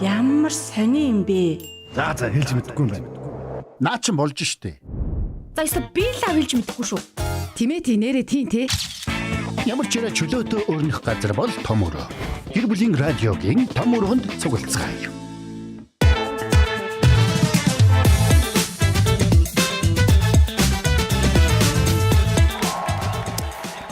Ямар сони юм бэ? За хэлж мэдэхгүй юм байна. Наа чин болж штэ. За эсвэл би л хэлж мэдэхгүй шүү. Тимээ нэрээ тийм те. Ямар ч ирэ чөлөөтэй өрнөх газар бол том өрөө. Гэр бүлийн радиогийн том өрөөнд цуглацгаая.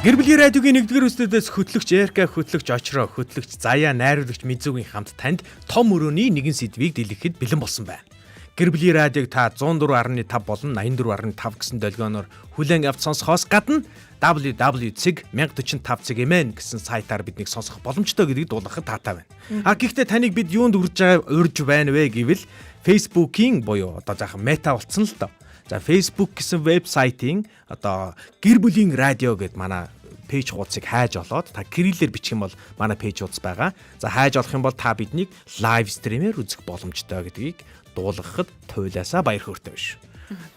Гэр бүлийн радиогийн 1-р үстнээс хөтлөгч Эрка, хөтлөгч Очроо, хөтлөгч Заяа, найруулагч Мизүүгийн хамт танд том өрөөний нэгэн сэдвийг дэлгэхэд бэлэн болсон байна. Гэр бүлийн радиог та 104.5 болон 84.5 гэсэн долгионоор хүлээн авч сонсохоос гадна www.1045.mn гэсэн сайтаар биднийг сонсох боломжтой гэдгийг дуулгахад таатай байна. Гэхдээ таныг бид юунд урьж байна вэ гэвэл Facebook-ийн буюу одоо жаахан мета болцсон л доо. За Facebook гэсэн вебсайтын одоо гэр бүлийн радио гэд манай пэйж хуудсыг хайж олоод та кириллээр бичих юм бол манай пэйж хуудас байгаа. За хайж олох юм бол та биднийг лайв стримээр үзэх боломжтой гэдгийг дуулгахад туйлаасаа баяр хөөртэй биш.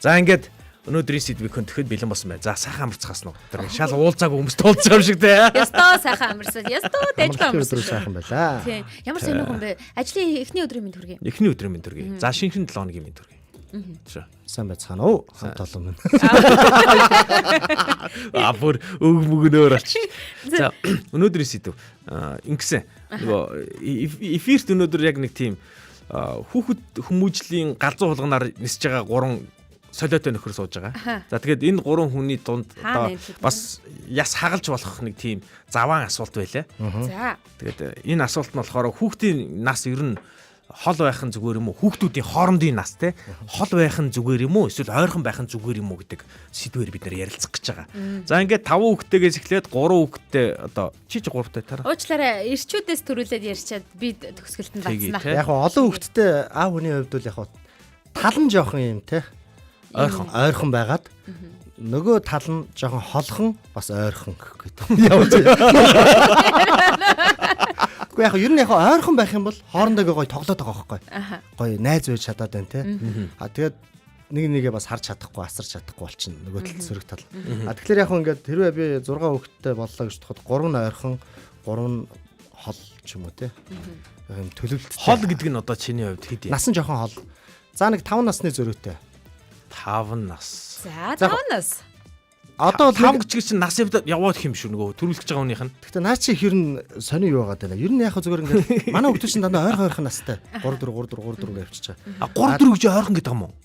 За ингээд өнөөдрийн сэдвийг хөндөөхөд бэлэн болсон байна. За сайхан амарцгаас нь тэр шал уулзаагүй хүмүүс туулж байгаа юм шиг те. Ястоо сайхан амарсан. Ястоо дайжгаа амарсан. Сайхан байлаа. Тийм. Ямар сонио хүн бэ? Ажлын эхний өдрийн мэнд хүргэе. Эхний өдрийн мэнд хүргэе. За шинэхэн 7 хоногийн мэнд хүргэе. Сайн байцгаана уу? Хамт олон минь. Бүр өг мөгнөөр алч. За өнөөдрийн сэдв ингэсэн. Нөгөө эфирт өнөөдөр яг нэг тийм хүүхэд хүмүүжлийн галзуу хулганаар нисэж байгаа 3 солиотой нөхөр сууж байгаа. За тэгээд энэ 3 хүний дунд одоо бас яс хагалж болох нэг тийм заваан асуулт байлаа. За. Тэгээд энэ асуулт нь болохоор хүүхдийн нас ер нь хол байх нь зүгээр юм уу? Хүүхдүүдийн хоорондын нас те хол байх нь зүгээр юм уу? Эсвэл ойрхон байх нь зүгээр юм уу гэдэг сэдвээр бид нэр ярилцах гэж байгаа. За ингээд 5 хүүхдтэйгээс эхлээд 3 хүүхдтэй одоо чи 3 хүүхдтэй тараа. Уучлаарай, ирчүүдээс төрүүлээд ярьчаад би төгсгөлтөнд батснаа. Яг олон хүүхдтэй аав хүний хувьд бол яг тал нь жоохон юм те. Ойрхон байгаад нөгөө тал нь жоохон холхон бас ойрхон гэх гэдэг. Явж. Гэхдээ яг ер нь яг ойрхон байх юм бол хоорондоо гоё тоглоод байгаа байхгүй. Гоё найз байж чадаад байна те. Тэгээд нэгээ бас харж чадахгүй, асарч чадахгүй болчихно нөгөө тал сөрөг тал. Тэгэхээр яг ингээд хэрвээ би 6 хүүхэдтэй боллоо гэж бодоход 3 нь ойрхон, 3 нь хол ч юм уу те. Яг юм төлөвлөлттэй. Хол гэдэг нь одоо чиний хувьд хэд юм? Нас нь жоохон хол. За нэг 5 насны зөрүүтэй. 5 нас. За 5 нас. Одоо бол 5 гэж чинь нас яваад яваад их юм шүү нөгөө төрүүлж байгаа хүнийх нь. Гэхдээ наа чи хэр нь сони юу байгаад байна. Ер нь яг зүгээр ингээд манай хүүхдүүд чинь дандаа ойрхон настай. 3 4 явчихаа. 3 4 гэж ойрхон гэдэг юм уу?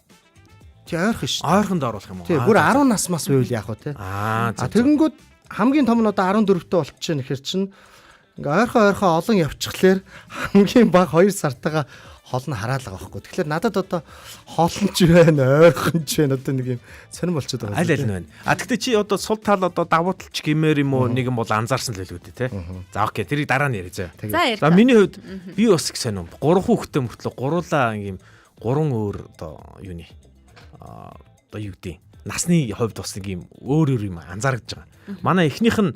Тий ойрхон ш. Ойрхонд оруулах юм уу? Тий бүр 10 нас мас байвал яах вэ те? Тэгэнгүүт хамгийн том нь одоо 14-тэй болчихно гэхэр чинь ингээ ойрхон олон явчихлаар хамгийн бага 2 сартайгаа хол нь хараалгаа байхгүй. Тэгэхээр надад одоо хоолн ч байна, ойрхон ч байна одоо нэг юм сонирн болчиход байгаа. Аль нь байна. Гэхдээ чи одоо сул тал одоо давуу талч гэмээр юм уу нэг юм бол анзаарсан л байлгүй дээ те. За окей тэрийг дараа нь яриа. За миний хувьд би бас их сонирм. 3 хүүхэдтэй мөртлөө гуруулаа юм 3 өөр одоо юуны одоо юу гэдэг насны хувьд бас нэг юм өөр юм анзаарч байгаа. Манай эхнийх нь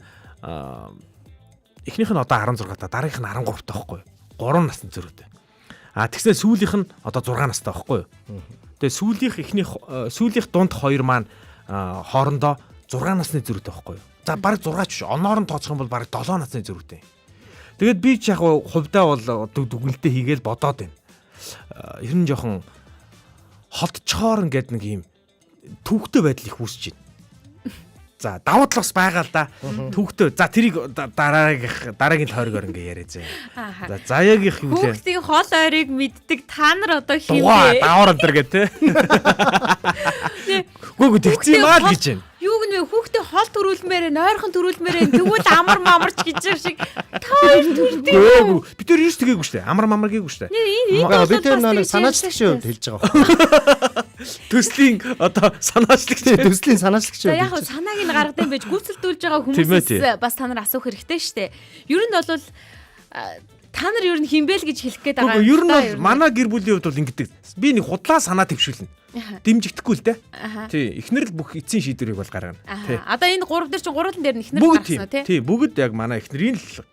одоо 16 та дараагийнх нь 13 та байхгүй. 3 насны зөрүүтэй. Тэгснэ сүүлийнх нь одоо 6 настай байхгүй юу? Тэгээ сүүлийнх дунд 2 маань хоорондоо 6 насны зөрүүтэй байхгүй юу? За бараг 6 ч оноор нь тооцох юм бол бараг 7 насны зөрүүтэй. Тэгээд би ч яг хувьдаа бол дүгнэлтээ хийгээл бодоод байна. Ер нь жоохон холдчоор ингээд нэг юм түүхтэй байдал их үүсэж байна. За давуу тал бас байгаа л да. Түүхтэй. За тэрийг дараагийн тойрогоор ингээ яриа зэ. За заяагийнх юу лээ. Хүүхдийн хол ойрыг мэддэг та нар одоо хин бэ? Даавар энэ гэх те. Гүг тэгсэн юм аа л гэж байна. Юу гэнэ хүүхдийн хол төрүүлмээр ойрхон төрүүлмээр тэгвэл амар мамарч гэж шиг таар төрдөг. Би тэр юус тэгээгүй штэ. Амар мамар гээгүй штэ. Би тэр нэг санаачлагчийн хувьд хэлж байгаа байхгүй. Төслийн одоо төслийн санаачлагч. За яг санааг нь гаргадаг юм байж гүйцэлдүүлж байгаа хүмүүсээс бас та нар асуух хэрэгтэй штэ. Ер нь бол та нар ер нь хинбэл гэж хэлэх гээд байгаа. Ер нь бол манай гэр бүлийн хувьд бол ингэдэг. Би нэг худлаа санаа төвшүүлнэ. Дэмжигдэхгүй л дээ. Тий, эхнэр л бүх эцсийн шийдвэрийг бол гаргана. Тий. Одоо энэ 3 дээр чинь 3 дээр нь эхнэр гаргасан тий. Тий, бүгд яг манай эхнэрийн л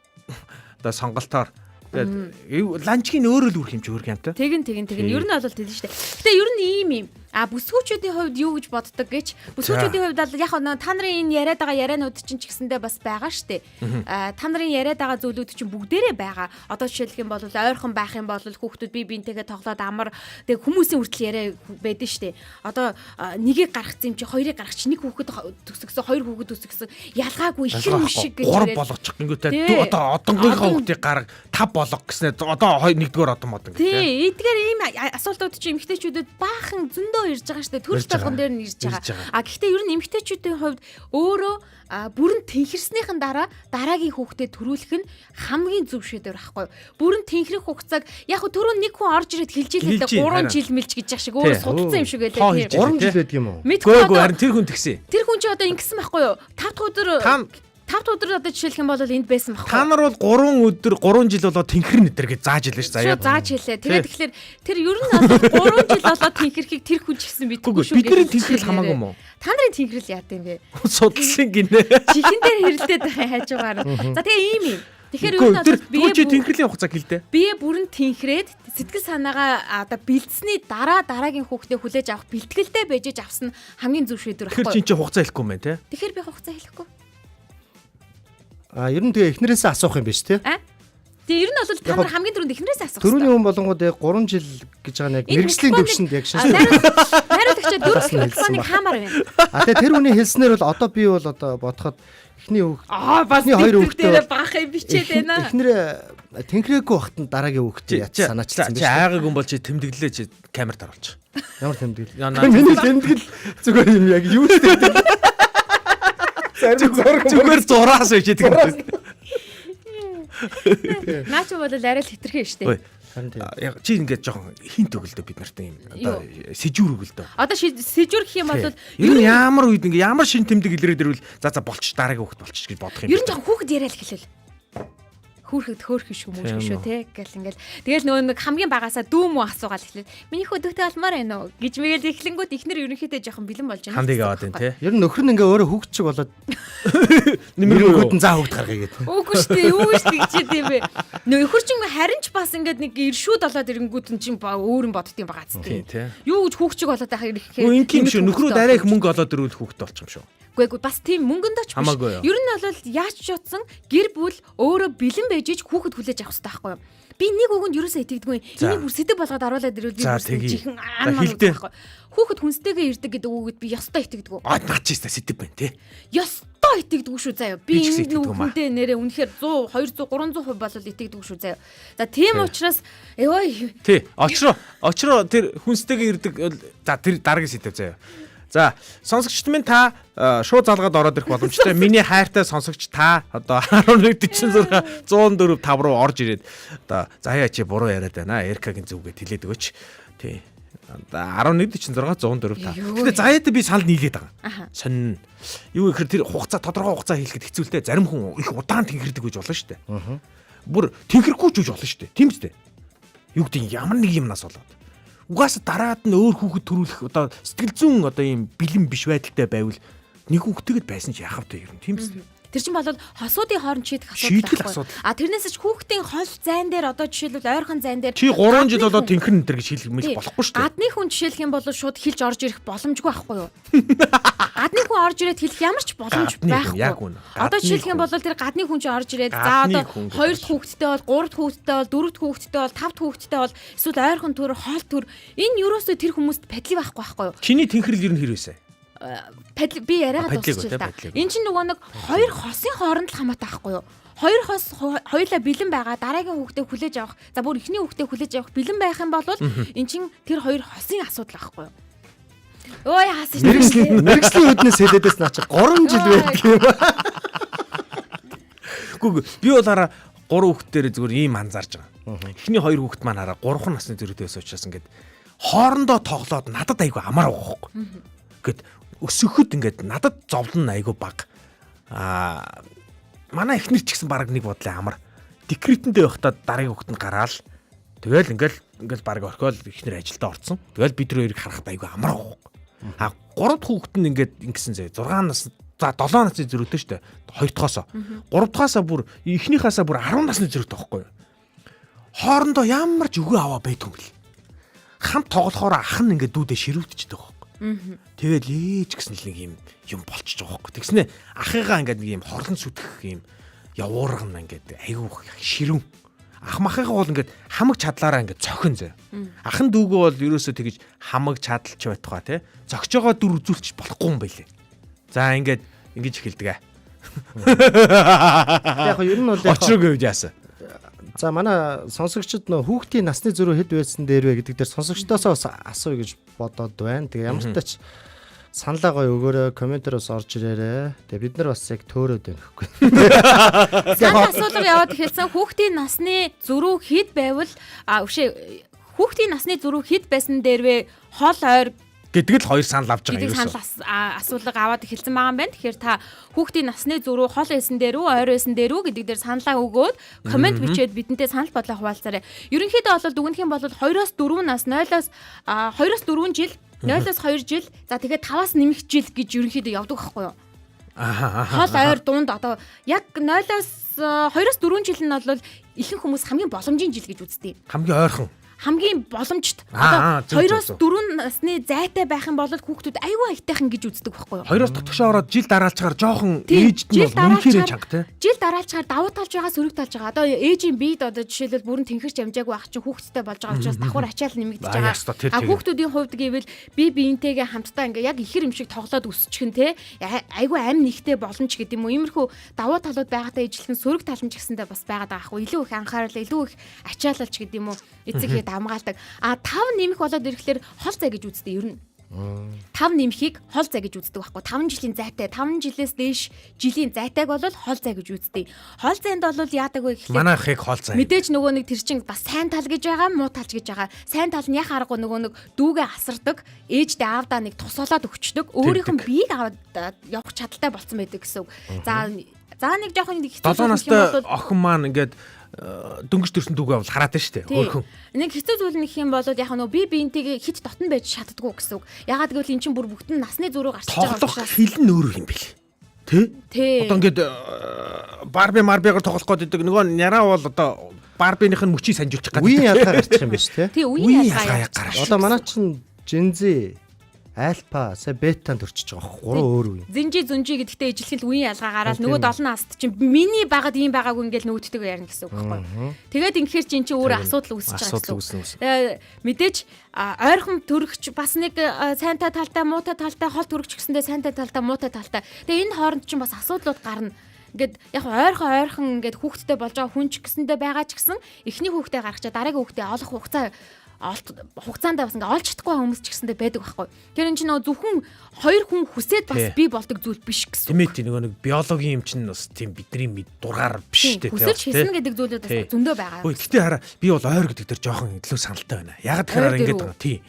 одоо сонголтоор тэгээд ланчгийн өөрөө л үрх юм чи хөрх юм та. Тэгин. Ер нь бол тийм шүү дээ. Гэтэ ер нь ийм юм. Бүсгүүчүүдийн хувьд юу гэж боддог гэж бүсгүүчүүдийн хувьд бол яг та нарын энэ яриад байгаа ярианууд чинь ч гэсэндээ бас байгаа штэ. Та нарын яриад байгаа зүйлүүд чинь бүгдээрээ байгаа. Одоо жишээлх юм бол ойрхон байх юм бол хүүхдүүд бие биентэйгээ тоглоод амар тэг хүмүүсийн хүртэл яриа байдэн штэ. Одоо нэгийг гаргацсан юм чи хоёрыг гаргач нэг хүүхэд төсөгсөн хоёр хүүхэд төсөгсөн ялгаагүй их юм шиг гэж яриад 3 болгочих гингүүтэй одоо одонгийнхаа хүүхдийг гарга 5 болго гэснээр одоо 1-р одон мод гэдэг. Тий, эдгээр ийм асуултууд чинь эмэгтэйчүүдэд баахан зөндөө ирж байгаа штэ. Төрөл болгон дээр нь ирж байгаа. Гэхдээ ер нь эмэгтэйчүүдийн хувьд өөрөө бүрэн тэнхэрснийхэн дараа дараагийн хүүхдэд төрүүлэх нь хамгийн зөв шийдвэр байхгүй. Бүрэн тэнхрэх хугацааг яг түрүүн нэг хүн орж ирээд хэлж илээ 3 жил мэлж гэж яах шиг өөрөө судалсан юм шиг байлаа. 3 жил байдаг юм уу? Мэдгүй харин тэр хүн тэгсэн. Тэр хүн чи одоо ингэсэн байхгүй юу? 5 өдөр одоо жишээлх юм бол энд байсан байхгүй. Та нар бол 3 жил болоод тэнхэр нэтэр гэж зааж илээ ш заяа. Зааж хэлээ. Тэгээд тэгэхээр тэр ер нь бол 3 жил болоод тэнхэрхийг тэр хүн ч гэсэн мэдгүй шүү. Бидний тэнхрэл хамаагүй юм уу? Та нарын тэнхрэл яат юм бэ? Судалсан гинэ. Чихэн дээр хэрэлдээд байгаа хажуугаар. За тэгээ ийм юм. Тэгэхээр ер нь бол бие тэнхрэлийн хугацаа хэлдэ. Бие бүрэн тэнхрээд сэтгэл санаагаа одоо бэлдсэний дараагийн хүүхдээ хүлээж авах бэлтгэлтэй байж авсан хамгийн зөв шийдвэр байхгүй. Тэгэхээр чи хугацаа хэлэхгүй юм байна те. Тэгэхээр би хугацаа хэлэхгүй. Ер нь тэгээ эхнэрээсээ асуух юм биш тий? Тэгээ ер нь бол та нар хамгийн түрүүнд эхнэрээсээ асуух. Төрөний хүн болонгууд яг 3 жил гэж байгаа нэг мэрэгжлийн төвшөнд яг шаш. Найруулагчаа 4 телефоныг хаамаар байна. Тэгээ тэр хүний хэлснээр бол одоо би бол одоо бодоход эхний хүүхд бас хоёр хүүхдээ баах юм бичээд байна. Эхнэрээ тэнхрээгүй багтанд дараагийн хүүхдээ яц санаачилсан биш. Чи айгаг юм бол чи тэмдэглэлээ чи камерт оруулж. Ямар тэмдэглэл? Миний тэмдэглэл зүгээр юм яг юу гэдэг. Зүгээр зураас байж гэдэг юм. Наач бол арай л хитрхээ штэ. Яг чи ингээд жоохон хинт өгөлдөө бид нарт юм. Одоо сэжүүр өгөлдөө. Одоо сэжүүр гэх юм бол ер нь ямар үед ингээд ямар шин тэмдэг илрээд ирвэл за болчих дараагийн хүүхэд болчих гэж бодох юм. Ер нь жоохон хүүхэд яриа л хэлэл. Хөөх шүү шүү те гэл ингээл тэгэл нөгөө нэг хамгийн багасаа дүүм үү асуугаал эхлэв. Миний хөдөгтэй болмоор байна уу гэж мэгэл эхлэнгүүд ихнэр ерөнхийдөө жоохон бэлэн болж байна. Хандыг аваад байна те. Ер нь нөхөр нь ингээ өөрөө хүүхэд чиг болоод нэмэргүүд нь заа хүүхэд гаргая гэдэг. Үгүй шүү дээ юу шүү гэж тийм бэ. Нөхөр чинь харин ч бас ингээд нэг иршүүд болоод ирэнгүүд нь чинь өөр юм бодд юм байгаа зү. Юу гэж хүүхэд чиг болоод байхаа ирэхээр. Инким шүү нөхрүүд арай их мөнгө олоод ирвэл хүүхэд болчих юм шүү. Үгүй бас тийм мөнгөндөө ч биш. Ер нь бол яаж ч утсан гэр бүл өөрөө бэлэн байж хүүхэд хүлээж авах хэрэгтэй байхгүй юу? Би нэг үгэнд ерөөсөө итгэдэггүй. Энийг бүр сэтэв болгоод оруулаад ирвэл би чихэн аан байхгүй. Хүүхэд хүнстэйгээ ирдэг гэдэг үгэд би ёстой итгэдэггүй. Наад чи сэтэв байна те. Ёстой итгэдэггүй шүү заяа. Би энэ хүнтэй нэрээ үнэхээр 100 200 300% болол итгэдэггүй шүү заяа. За тийм учраас ой. Тий. Очроо тэр хүнстэйгээ ирдэг за тэр дараагийн сэтэв заяа. За сонсогчд минь та шууд залгаад ороод ирэх боломжтой. Миний хайртай сонсогч та одоо 1146 104 5 руу орж ирээд одоо заяа чи буруу яриад байна. Эркагийн зүггээ хэлээд өгөөч. Тий. 1146 104 5. Гэтэ заяад би санал нийлээд байгаа. Сонин. Юу гэхээр тэр хугацаа тодорхой хугацаа хэлэхэд хэцүү л те. Зарим хүн их удаан тэнхэрдэг гэж болно шүү дээ. Бүр тэнхэрхгүй ч гэж болно шүү дээ. Тийм ч дээ. Юу гэдэг ямар нэг юмнаас болоод. Угаасаа дараад нь өөр хүүхэд төрүүлэх одоо сэтгэл зүйн одоо ийм бэлэн биш байдалтай байвал нэг хүүхэдтэйгэд байсан ч яах вэ юм тийм үү? Тэр чинь бол хосуудын хооронд шийдэх асуудал. Тэрнээс ч хүүхдийн хол зайн дээр одоо жишээлбэл ойрхон зайн дээр чи 3 жил болоод тэнхэр нэтэр гэж хэлэх болохгүй шүү дээ. Гадны хүн жишээлх юм бол шууд хэлж орж ирэх боломжгүй байхгүй юу? Гадны хүн орж ирээд хэлэх ямар ч боломж байхгүй. Одоо жишээлх юм бол тэр гадны хүн чи орж ирээд за одоо 2 дахь хүүхэдтэй бол 3 дахь хүүхэдтэй бол 4 дахь хүүхэдтэй бол 5 дахь хүүхэдтэй бол эсвэл ойрхон төр хоол төр энэ юусоо тэр хүмүүст падли байхгүй юу? Чиний тэнхрэл ер нь хэр вэ? Падли би яриагаад дуусчихлаа та. Энд чинь нөгөө нэг хоёр хосын хооронд л хамаатай байхгүй юу? Хоёр хос хоёулаа бэлэн байгаа дараагийн хүүхдээ хүлээж авах. За бүр эхний хүүхдээ хүлээж авах бэлэн байх юм бол эн чинь тэр хоёр хосын асуудал байхгүй юу? Ой хаас шүү. Мэргэжлийн үднээс хэлээдээс наа чи 3 жил байдаг юм. Гүг би бол хараа 3 хүүхдээр зүгээр ийм анзаарж байгаа. Эхний 2 хүүхд маань хараа 3 насны зэрэгтэйс учраас ингээд хоорондоо тоглоод надад айгүй амар байгаа байхгүй. Гэт өсөхөд ингээд надад зовлон айгүй баг. Манай эхнэр ч гэсэн баг нэг бодлоо амар. Декретэндээ байхдаа дараагийн хүүхдэнд гараал. Тэгэл ингээл баг орхиол эхнэр ажилдаа орцсон. Тэгэл бид хоёр харахад айгүй амар байгаа. 3 дахь хүүхэд нь ингээд ингэсэн зэ 6 нас за 7 насны зэрэгтэй штэ 2 дахоосоо 3 дахоосоо бүр эхнийхаасаа бүр 10 насны зэрэгтэй байхгүй юу. Хоорондоо ямар ч өгөө аваа байдгүй юм бэл. хамт тоглохоор ах нь ингээд дүүдээ ширүүтчихдэг байхгүй. Тэгээд ээж гэсэн л нэг юм болчихж байгаа байхгүй. Тэгснэ ахыгаа ингээд нэг юм хорлон сүтгэх юм явуургана ингээд айгүй ширүүн. Ах махыгаа бол ингээд хамаг чадлаараа ингээд цохин зэ. Ахын дүүгөө бол ерөөсөө тэгэж хамаг чадалч байтугай тий. Зогж байгаа дүр үзүүлчих болохгүй юм байлээ. За ингээд ингэж эхэлдэг аа. Яг ер нь бол очрог гэж яасан. За манай сонсогчид нөө хүүхдийн насны зөрүү хэд байсан дээр вэ гэдэг дээр сонсогчдоосоо асууя гэж бодоод байна. Тэгээ ямар ч тач саналаа гоё өгөөрэй, комментароос орж ирээрэй. Тэгээ бид нар бас яг төөрөөд байна гэхгүй. Санал асуулга яваад эхэлсэн. Хүүхдийн насны зөрүү хэд байвал хүүхдийн насны зөрүү хэд байсан дээрвэ хол ойр гэдэг л хоёр санал авч байгаа гэдэг юм. санал асуулга аваад эхэлсэн байгаа юм байна. Тэгэхээр та хүүхдийн насны зөрүү хол байсан дээр үү, ойр байсан дээр үү гэдэг дээр саналаа өгөөд комент бичээд бидэнтэй санал бодлоо хуваалцаарай. Ерөнхийдөө бол дүгнэх юм бол 2-4 нас 0-оос 2-4 жил, 0-оос 2 жил, за тэгээд 5-аас нэмэх жил гэж ерөнхийдөө явдаг байхгүй юу? Хол ойр дунд одоо яг 0-оос 2-4 жил нь бол ихэнх хүмүүс хамгийн боломжийн жил гэж үздэг. Хамгийн ойрхон хамгийн боломжт одоо 2-4 насны зайтай байх юм бол хүүхдүүд аюу айтайхан гэж үздэг байхгүй юу? 2-оос дотгошоо ороод жил дараалчаар жоохон ээжд нь бол үнхээр чанга те. Жил дараалчаар давуу талж байгаа сөрөг талж байгаа. Одоо ээжийн биед одоо жишээлбэл бүрэн тэнхэрч амжаагүй ах чинь хүүхдтэй болж байгаа учраас давхар ачаал нэмэгдэж байгаа. Хүүхдүүдийн хувьд гэвэл би биентэйгээ хамтдаа ингээ яг ихэр юм шиг тоглоод өсчих нь те. Аюу амь нэгтэй боломж гэдэг юм уу? Иймэрхүү давуу талууд байгаатай ижилхэн сөрөг тал нь ч гэсэндээ бас байгаад байгаа хгүй. Илүү их анхаарал, илүү их ачаалалч гэдэг юм уу? Эцэг хэд хамгаалдаг. 5 нэмэх болоод ирэхлээр хол зай гэж үздэг ер нь. 5 нэмхийг хол зай гэж үздэг байхгүй. 5 жилийн зайтай, 5 жилээс дээш жилийн зайтайг бол хол зай гэж үздэг. Хол зайд бол яадаг вэ гэхлээр манай ахыг хол зай. Мэдээж нөгөө нэг тэр чин бас сайн тал гэж байгаа, муу талч гэж байгаа. Сайн тал нь яг аргагүй нөгөө нэг дүүгээ асардаг, ээждээ аавдаа нэг тусуулаад өгчдөг. Өөрийнх нь биеийг аваад явах чадaltaй болсон байдаг гэсэн үг. За нэг жоохон нэг хэцүү 7 настай охин маань ингээд дөнгөж төрсөн дүүгээ бол хараад штэ өөрхөн. Нэг хэцүү зүйл нэг юм болоод яг нөө би биентэйгээ хит дотн байж чаддгүй гэсэн үг. Ягаад гэвэл эн чинь бүр бүгд нь насны зөрүү гарч байгаа учраас хил нь өөр юм бэл. Тэ? Одоо ингээд Барбигаар тоглох гэдэг нөгөө няраа бол одоо Барбиных нь мөчийг санжуулчих гэдэг. Үеийн ялгаа гарчих юм биш тэ? Тий, үеийн ялгаа гарч. Одоо манай чин Gen-Z Альфа, бетанд өрчиж байгаа. 3 өөр үе. Зинжи гэдэгтээ ижилхэн үеийн ялгаа гараад нөгөө 7 наст чинь миний багад ийм байгаагүй ингээл нөгөөдтэйг ярина гэсэн үг байхгүй. Тэгээд ингэхэр чинь өөрөө асуудал үүсэж байгаа гэсэн. Мэдээж ойрхон төрөгч бас нэг сайнтай талтай, муутай талтай, хол төрөгч гэсэндээ сайнтай талтай, муутай талтай. Тэгээд энэ хооронд чинь бас асуудлууд гарна. Ингээд яг ойрхон ингээд хүүхдтэй болж байгаа хүн ч гэсэндээ байгаа ч гэсэн эхний хүүхдээ гаргачаа дараагийн хүүхдээ олох хугацаанд бас ингээ олж чадахгүй хүмүүс ч гэсэндээ байдаг байхгүй. Тэр энэ чинь нөгөө зөвхөн 2 хүн хүсээд бас бий болдог зүйл биш гэсэн. Тийм нөгөө нэг биологийн юм чинь бас тийм бидний дургаар биш дээ. Хүсэж хийсэн гэдэг зүйлүүд бас зөндөө байгаа. Ой гэтээ хараа би бол ойр гэдэг дээр жоохон илүү саналтай байна. Яг тэгэхээр ингээд байгаа. Тий.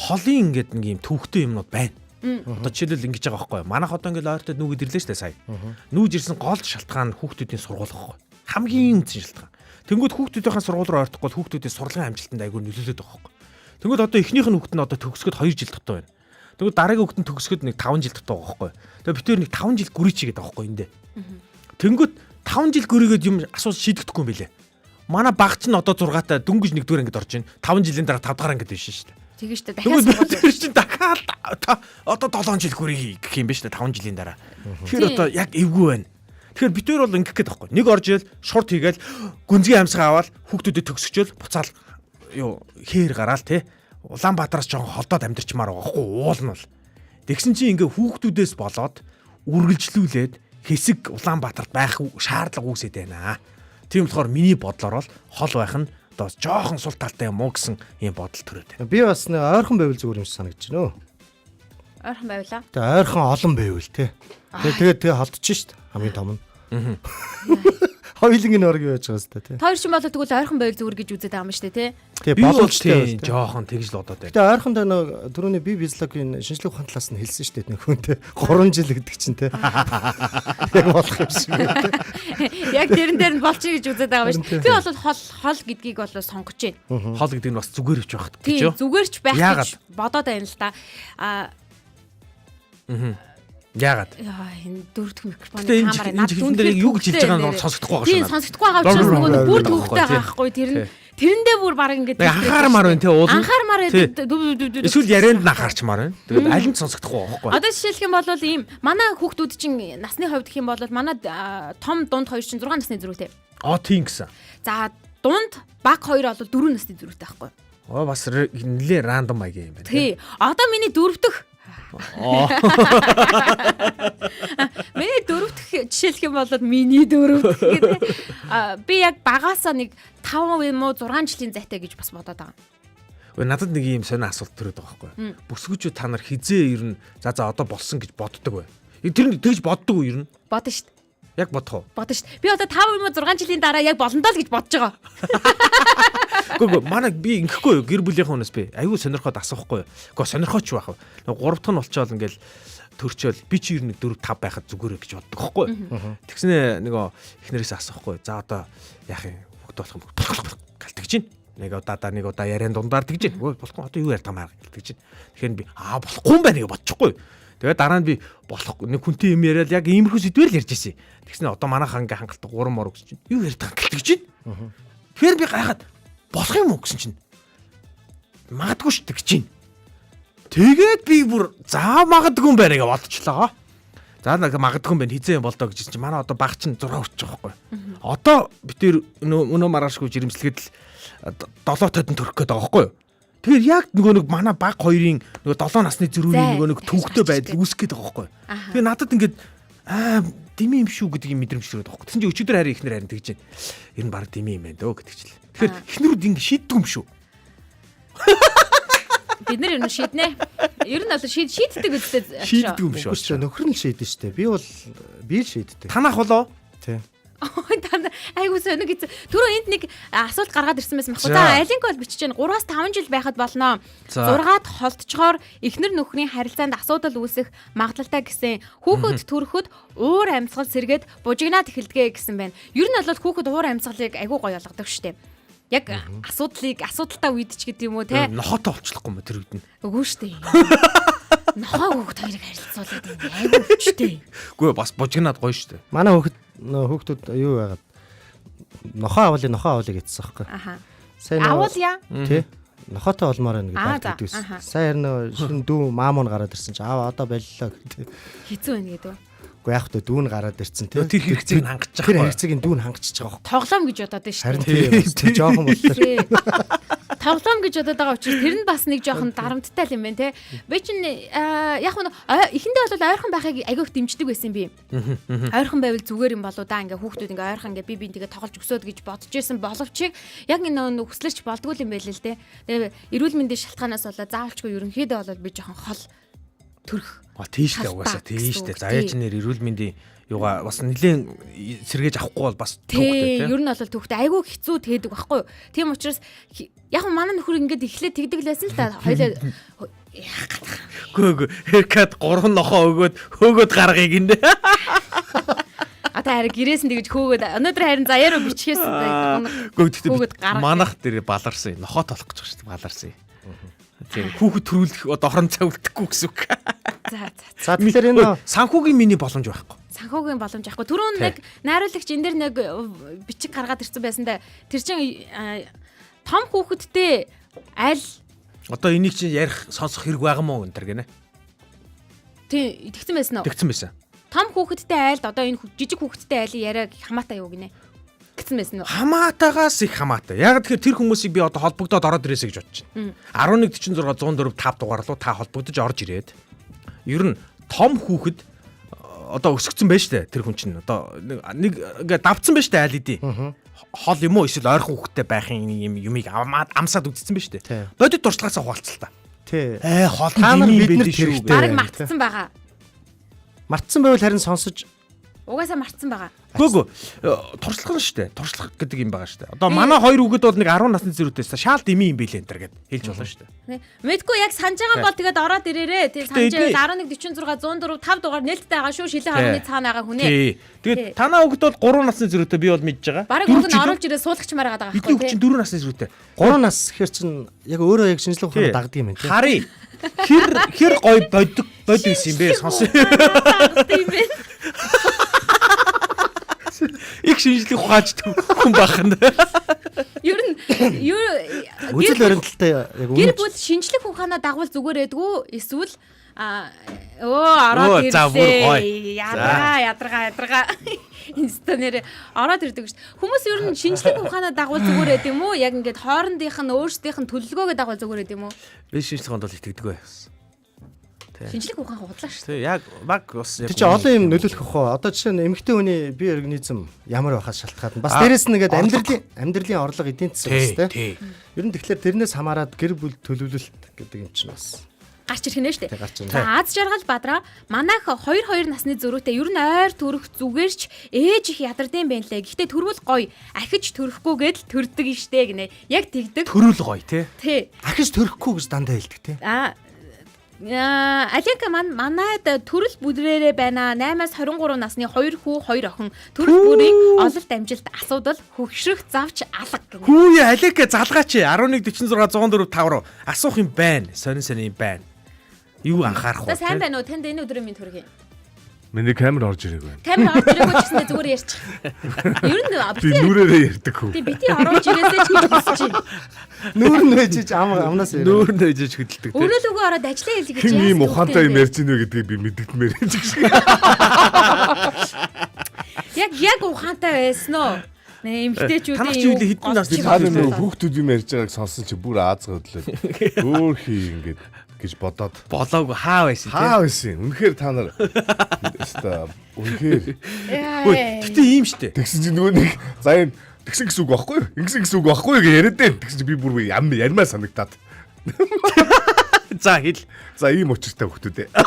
Холын ингээд нэг юм төвхтэй юмнууд байна. Одоо жишээлбэл ингэж байгаа байхгүй юу? Манайх одоо ингээд ойртод нүгэд ирлээ штэ сая. Нүүж ирсэн гол шалтгаан хүүхдүүдийн сургууль байхгүй. Хамгийн үндсэн шалтгаан. Тэнгүүд хүүхдүүдийн сургууль руу ойртохгүй бол хүүхдүүдийн сургуулийн амжилтанд айгүй нөлөөлөд байгаа байхгүй. Тэнгүүд одоо эхнийх нь хүүхд нь одоо төгсгöd 2 жил дутуу байна. Тэнгүүд дараагийн хүүхд нь төгсгöd нэг 5 жил дутуу байгаа байхгүй. Тэгээ битээр нэг 5 жил гүрийч гэдэг байгаа байхгүй эндээ. Тэнгүүд 5 жил гүрийгээд юм асууж шийдэгдэхгүй юм билэ. Манай баг ч нь одоо 6-тай дөнгөж 1-р ангид орж байна. 5 жилийн дараа 5 дахь ангид биш шүү дээ. Тэгээ шүү дээ. Дахиад чинь дахиад одоо 7 жил гүрий гэх юм биш үү 5 жилийн дараа. Тэгэхээр одоо яг эвгүй байна. Тэгэхээр битээр бол ингэх гээд байхгүй. Нэг орж ийл шорт хийгээл гүнзгий амьсгаа аваад хүүхдүүдэд төгсөчөөл буцаал хээр гараал те. Улаанбаатараас жоохон холдоод амьдэрчмаар байгаа хгүй уул нь бол. Тэгсэн чинь ингээ хүүхдүүдээс болоод үргэлжлүүлээд хэсэг Улаанбаатарт байх шаардлага үүсэт байна. Тийм болохоор миний бодлоор бол хол байх нь одоо жоохон сул талтай юм уу гэсэн юм бодол төрөөд байна. Би бас нэг ойрхон байвал зүгээр юм санагдаж байна. Ойрхон байвлаа. Тэгээ ойрхон олон байвал те. Тэгээ холдчих шít хамгийн том нь. Хоёулынгийн орг яаж байгаа сте тий. Хоёр ч юм болоо тэгвэл ойрхон байвал зүгээр гэж үзээд байгаа юм шүү дээ тий. Тэгээ боломжтой жоохон тэгж л бодоод байна. Тэгээ ойрхондоо нэг түрүүний би физиологийн шинжлэх ухааны талаас нь хэлсэн шүү дээ нэг хүн тий. 3 жил гэдэг чинь тий. Яг болох юм шиг тий. Яг тэрэн дээр нь болчих гэж үзээд байгаа юм шүү. Би бол хол гэдгийг бол сонгож байна. Хол гэдэг нь бас зүгээр ч байх гэж юу? Зүгээр ч байх гэж бодоод байна л да. Яагаад? Яа энэ дөрөвдөх микрофоны камера над дүн дээр юу гэж хэлж байгаа нь сонсогдохгүй байгаа шүү. Тийм сонсогдохгүй байгаа учраас нөгөө бүр төвхтэй байгаа байхгүй. Тэр нь Тэрэндээ бүр баг ингээд анхаармаар байна те уул. Анхаармаар эсвэл ярианд нь анхаарчмаар байна. Тэгээд аль нь сонсогдохгүй байхгүй. Одоо жишээлх юм бол ийм манай хүүхдүүд чинь насны хувьд гэх юм бол манай том дунд хоёр чинь 6 насны зэрэгтэй. Тийм гэсэн. За дунд баг хоёр бол 4 насны зэрэгтэй байхгүй. Бас нэлээ рандом маягийн юм байна. Тий. Одоо миний дөрөвдөх. Миний дөрөвдөх жишээлх юм бол миний дөрөвдөх гэдэг. Би яг багаасаа нэг 5 юм уу 6 жилийн зайтай гэж бас бодоод байгаа. Надад нэг юм сонио асуулт төрөд байгаа байхгүй. Бүсгүүчүүд та нар хизээ ер нь за одоо болсон гэж боддог бай. Тэр нь тэгж боддог уу ер нь? Бодно шүү дээ. Яг бодох уу? Бодно шүү дээ. Би одоо 5 юм уу 6 жилийн дараа яг болондоо л гэж бодож байгаа. Гүг манай би ингэхгүй юу? Гэр бүлийнхэн хүнээс би аюу сонирхоод асуухгүй юу? Гэхдээ сонирхооч байх. 3 дахь нь болчоол ингээл төрчөөл би чи ер нь 4 5 байхад зүгээрээ гэж боддог байхгүй юу? Тэгснэ нөгөө эхнэрээс асуухгүй. За одоо яах юм? Хөгт болох юм. Галтгиж чинь. Нэг удаа яриан дундаар тэгж чинь. Өө болохгүй одоо юу ярьж байгаа маа гэж чинь. Тэгэхээр би болохгүй юм байна гэж бодчихгүй юу? Тэгээд дараа нь би болохгүй нэг хүнтэй юм яриад яг иймэрхүү сэдвэр л ярьж ирсэн. Тэгснэ одоо манайхан ингээ хангалттай 3 мор гэж чинь. Юу ярьж байгаа гэж чинь. Тэгэхээр би гайхаад болох юм уу гэсэн чинь. Магадгүй шүү гэж чинь. Тэгээд би бүр заа магадгүй юм байна гэж бодчихлоо. За нэг магадгүй юм байна хизээ болдоо гэж чинь манай одоо баг чинь 6 хүрч байгаа байхгүй. Одоо би тэр өнөө маргаашгүй жирэмслэхэд л 7 тойдон төрөх гээд байгаа байхгүй юу? Тэгэхээр яг нөгөө нэг манай баг хоёрын нөгөө 7 насны зөрүүний нөгөө нэг төвхтэй байдал үүсэх гээд байгаа байхгүй юу? Тэгээ надад ингээд дими юм шүү гэдэг юм мэдрэмж төрөд байгаа. Тэгсэн чинь өчигдөр харин ихнэр харин тэгж байна. Ер нь баг дими юм байна дөө гэдэг чил. Тэгэхээр ихнэрүүд ингэ шийддэг юм шүү. Бид нар юу шийднэ? Ер нь бол шийддэг үстэй. Шийддэг юм шүү. Үгүй нөхөр нь шийдэн штэ. Би л шийддэг. Танах болоо? Тий. Айгуу сонио гэж. Түрүү энд нэг асуулт гаргаад ирсэн байсан байхгүй. За алинк бол бичиж байна. 3-5 жил байхад болно. 6-ад холтчгоор эхнэр нөхрийн харилцаанд асуудал үүсэх магадлалтай гэсэн хүүхэд төрөхөд уур амьсгал сэргээд бужигнаад эхэлдэг гэсэн байна. Ер нь бол хүүхэд уур амьсгалыг айгуу гоё болгодог штэ. Яг асуудалтай үед ч гэдэг юм уу те. Нохотой олчлохгүй юм тэр үед нь. Үгүй штэ. Нохоо хүүхэд хоёрыг харилцуулаад байна. Айгуу өчтэй. Үгүй бас бужигнаад гоё штэ. Манай хүүхдүүд юу байгаад нохоо авуулъя гэсэн байхгүй. Аха. Сайн авуулъя. Тий. Нохоотой олмоор байна гэдэг байсан. Сайн нөө шинэ дүү маамун гараад ирсэн чи аа одоо боллоо гэдэг. Хэцүү байна гэдэг. Үгүй яг хөтө дүүн гараад ирсэн тий. Тэр хэрэгцээг хангаж байгаа. Тэр хэрэгцээг дүүн хангачиж байгаа байхгүй. Тоглоом гэж бодоод байна шүү. Харин тий. Жоохон боллоо. Тоглоом гэж бодоод байгаа учраас тэр нь бас нэг жоохон дарамттай юм байна те. Би чинь яг нь эхэндээ бол ойрхон байхыг агиох дэмждэг байсан би. Ойрхон байвал зүгээр юм болоо да ингээ хүүхдүүд ингээ ойрхон ингээ би тэгээ тоглож өсөөд гэж бодож исэн боловч яг энэ хүслэрч болдгүй юм байл л те. Тэгээ эрүүл мэндийн шалтгаанаас болоо заавалчгүй ерөнхийдөө бол би жоохон хол төрөх. Тийштэй угаасаа тийштэй. За яаж нэр эрүүл мэндийн юугаа бас нэлийн сэргээж авахгүй бол бас төвхтэй тийм. Ер нь бол төвхтэй айгүй хэцүү тэгээд байхгүй юу. Тийм учраас яг манай нөхөр ингээд эхлээд тэгдэг л байсан л та. Хоёлаа Гүг хэркат 3 нохоо өгөөд хөөгөөд гаргыг инэ. Одоо харин гэрээс нь тэгж хөөгөөд өнөөдөр харин заяараа бичгээс хөөгөөд манах дээр баларсан. Нохоо толох гэж байна шүү дээ. Баларсан. Тийм хүүхэд төрүүлэх одоо хорон цай үлдэхгүй гэсэн үг. За тэгэхээр энэ санхүүгийн миний боломж байхгүй. Санхүүгийн боломж байхгүй. Түрүүн нэг найруулагч энэ дэр нэг бичиг гаргаад ирсэн байсандаа тэр чинь том хүүхэдтэй аль одоо энийг чинь ярих сонсох хэрэг байгаа мó энэ төр гинэ. Тийм тэгсэн байсан уу? Тэгсэн байсан. Том хүүхэдтэй айлд одоо энэ жижиг хүүхэдтэй айлын яриаг хамаатай юу гинэ? Гэсэн байсан уу? Хамаатаагаас их хамаатай. Яг тэгэхээр тэр хүмүүсийг би одоо холбогдоод ороод ирээсэй гэж бодож байна. 1146 104 5 дугаар руу та холбогдож орж ирээд ер нь том хүүхэд одоо өсгцэн байж тээ тэр хүн чинь одоо нэг ингээ давцсан байж тээ айл идэв. Хол юм уу эсвэл ойрхон хүүхэдтэй байхын юмыг амсаад үзсэн байж тээ. Бодит туршлагаасаа хуваалцлаа. Тий. Хол юм бид нар шүү. Бараг мартсан байгаа. Мартсан байвал харин сонсож угаасаа мартсан байгаа. Гүг туршлага нь шүү дээ. Туршлага гэдэг юм байгаа шүү дээ. Одоо манай хоёр хүүхэд бол нэг 10 насны зэрэгтэйс шаал дими юм билээ энэ төр гэд хэлж болно шүү дээ. Мэдгүй яг санаж байгаа бол тэгээд ороод ирээрээ. Тэгээд санаж 1146 104 5 дугаар нээлттэй байгаа шүү. Шилэн харны цаана байгаа хүнээ. Тий. Тэгээд танаа хүүхэд бол 3 насны зэрэгтэй би бол мэдж байгаа. Бараг хүүхэд нь оруулж ирээ суулгач мараад байгаа байхгүй тий. Бидний хүүхэд чинь 4 насны зэрэгтэй. 3 нас гэхэр чинь яг өөрөө яг шинжлэх ухаанаар дагдаг юм байна тий. Хари. Хэр гой боддог байсан юм бэ? Сонсоо. Дагдаг юм бэ? Их шинжлэх ухаач хүн бахна. Ер нь Үзэл баримталтай яг гэр бүл шинжлэх ухаанаа дагвал зүгээр эдгүү эсвэл ороод За, бүр гоё. ирлээ. Ядаргаа. Инстанээр ороод ирдэг шүү. Хүмүүс ер нь шинжлэх ухаанаа дагвал зүгээр байд юм уу? Яг ингээд хоорондынх нь өөрсдийнх нь төлөлгөөгөө дагвал зүгээр байд юм уу? Би шинжлэх ухаанд бол итгэдэг бай. Шинжлэх ухаан худлаа шүү. Тэг яг баг бас Тэг чи олон юм нөлөөлөх хөө. Одоо жишээ нь эмэгтэй хүний бие организм ямар байхаас шалтгаална. Бас дээрэс нь ингээд амьдралын орлого эдийн засаг бас тийм. Ер нь тэгэхээр тэрнээс хамаарат гэр бүл төлөвлөлт гэдэг юм чинь бас Гарч ирэх нэ штэ. гарч ирнэ. За Аз жаргал Бадраа манайх 2 насны зөрүүтэй ер нь ойр төрөх зүгээрч ээж их ядардсан байна лээ. Гэхдээ төрвөл гоё. Ахиж төрөхгүйгээд төрдөг штэ гинэ. Яг тэгдэг. төрүүл гоё тий. Тий. ахиж төрөхгүй гэж дандаа хэлдэг тийм. Аленка манайд төрөл бүдрээрээ байна. 8-аас 23 насны 2 хүү 2 охин. Төрөл бүрийн ололт амжилт асуудал хөгшрөх завч алга гэнэ. Хүүе алека залгаач 1146 104 5 руу асуух юм байна. Сонин юм байна. Юу анхаарах вэ? За сайн байна уу? Танд энэ өдрийн минь төргий. Миний камер орж ирэх байна. Камер орж ирээгүй ч гэсэндээ зүгээр ярьчих. Ер нь Би нүрээрээ ярьдаг хөө. тий бити оруулж ирээсэй ч гэж босч байна. Нүүр нь ээжиж амнаас ирээ. Нүүр нь ээжж хөдөлдөг тий. Өөрөө лүгөө ороод ажиллаа хэлье гэж Хин ийм ухаантай юм ярьж ийнэ гэдгийг би мэддэгмээр юм шиг. Яг ухаантай байсан уу? Танах чи үл хитэн нас Цаана нөгөө хүүхдүүд юм ярьж байгааг сонсон чи бүр аазгаа хөдлөө. Өөр хий ингээд гэж бодоод болоогүй хаа байсан тий. хаа байсан. Үнэхээр та нар өстой үнэхээр Гэтэ ийм штэ. тэгсэн чи нөгөө нэг за юм тэгсэн гэсэн үг байхгүй юу? Ингэсэн гэсэн үг байхгүй юу гэж яриад байна. Тэгсэн чи би бүр ярмаа санагтаад. За хэл. За ийм учиртай хүүхдүүд ээ. За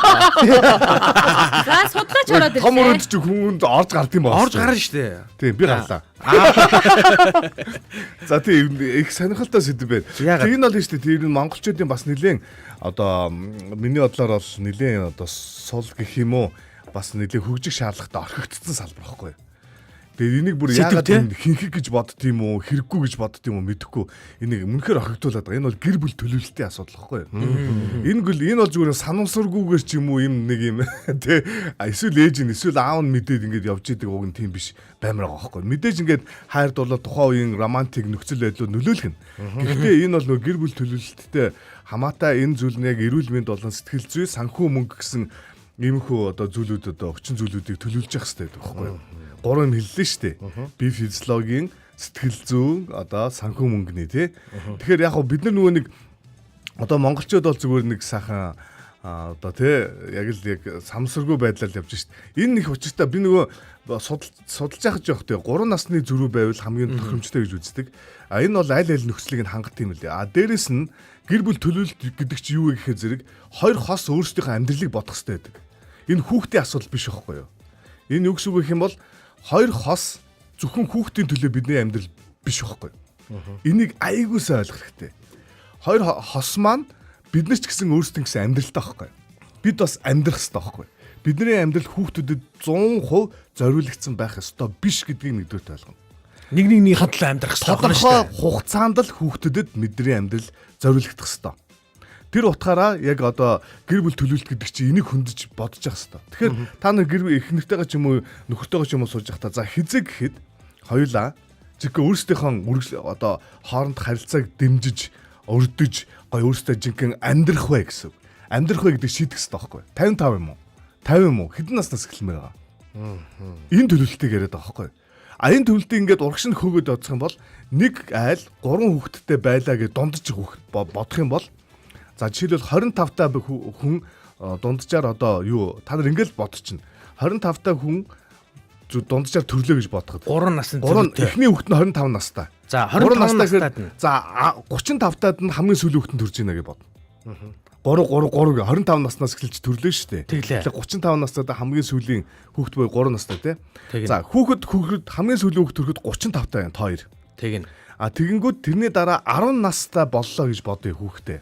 судлаач ороод ирлээ. Том өрөөнд чи хүмүүнд орж гард юм байна. Орж гарна штэ. Тийм би гарлаа. За тийм их сонирхолтой сэдв байна. Яагаад? Тэр нь бол нь шүү дээ. Тэр нь монголчуудын бас нэлээд одоо миний бодлоор бол нэлээд одоо сул гэх юм уу бас нэлээд хөгжих шаардлагатай орхигдсон салбар байхгүй юу? Тэгээд энийг бүр Сэдв яагаад тий? хинхэг гэж бодд юм уу, хэрэггүй гэж бодд юм уу мэдэхгүй. Энийг үнэхээр орхигдуулаад байгаа. Энэ бол гэр бүл төлөвлөлтийн асуудал байхгүй юу? Энэ бол зүгээр санамсаргүйгээр ч юм уу юм нэг юм тий эсвэл ээж нь эсвэл аав нь мэдээд ингээд явж идэг уг нь тийм биш баймар байгаа байхгүй юу? Мэдээж ингээд хайр дурлал тухайн үеийн романтик нөхцөл байдлууд нөлөөлөх нь. Гэхдээ энэ бол нөгөө гэр бүл төлөвлөлттэй хамаатай энэ зүйл нь яг эрүүл мэнд болон сэтгэл зүй, санхүү мөнгө гэсэн иймэрхүү одоо зүйлүүд одоо өчн зүйлүүдийг төлөвлөж явах хэрэгтэй байхгүй юу? Гурван юм хэллээ шүү дээ. Бие физиологийн, сэтгэл зүйн, одоо санхүү мөнгөний тий. Тэгэхээр яг бид нар нөгөө нэг одоо монголчууд бол зүгээр нэг сайхан одоо тий яг самсаргүй байдлаар явж шít. Энэ их учиртай би нөгөө судалж яхаж явах тий 3 насны зөрүү байвал хамгийн тохиромжтой гэж үздэг. Энэ бол аль нөхцөлийг нь хангах юм лээ. Дээрэс нь гэр бүл төлөвлөлт гэдэг чи юу вэ гэхээр зэрэг хоёр хос өөрсдийнхөө амьдралыг бодох хэрэгтэй байдаг. Энэ хүүхдийн асуудал биш байхгүй юу? Энэ юу гэсэн үг гэх юм бол хоёр хос зөвхөн хүүхдийн төлөө бидний амьдрал биш байхгүй юу? Энийг айгуу сайн ойлгох хэрэгтэй. Хоёр хос маань бид нар ч гэсэн өөрсдөө гэсэн амьдралтай байхгүй юу? Бид бас амьдрах хэрэгтэй байхгүй юу? Бидний амьдрал хүүхдүүдэд 100% зориулагдсан байх ёстой биш гэдгийг нэгдүгээр ойлгоно. Нэг хадлаа амьдрах хэрэгтэй байна Тодорхой штэ. хугацаанд л хүүхдэд бидний амьдрал зориулагдах ёстой. Тэр утгаараа яг одоо гэр бүл төлөвлөлт гэдэг чинь энийг хөндөж бодож явах хэрэгтэй. Тэгэхээр та нар гэр бүл их нэртэйгээ ч юм уу нөхөртэйгээ ч юм уу сууж явахдаа за хизээ гэхэд хоёулаа жинхэнэ өөрсдийнхөө одоо хооронд харилцааг дэмжиж өрдөж гой өөрсдөө жинхэнэ амьдрах вэ гэсэн. Амьдрах вэ гэдэг шийдэх хэрэгтэй байхгүй юу? 55 юм уу? 50 юм уу? Хэдэн наснаас эхэлмээр байгаа. Энэ төлөвлөлтийг яриад байгаа байхгүй юу? Энэ төлөвлөлтийг ингээд урагш нь хөөгд бодох юм бол нэг айл 3 хүүхэдтэй байлаа гэж дундаж бодох юм бол за жишээлбэл 25 та хүн дунджаар одоо юу та нар ингээд бодчихно. 25 та хүн дунджаар төрлөө гэж бодоход 3 насны эхний хүүхэд нь 25 настай. За 25 настайд нь. За 35 таад нь хамгийн сүүлийн хүүхэд нь төрж ийна гэж бод. 3 25 наснаас эхэлж төрлөө шүү дээ. Тэглээ. 35 настайд хамгийн сүүлийн хүүхэд буюу 3 настай тий. Тэгнэ. За хүүхэд хамгийн сүүлийн хүүхэд төрөхөд 35 таа та хоёр. Тэгнэ. Тэгэнгүүт тэрний дараа 10 настай боллоо гэж бодъё хүүхдээ.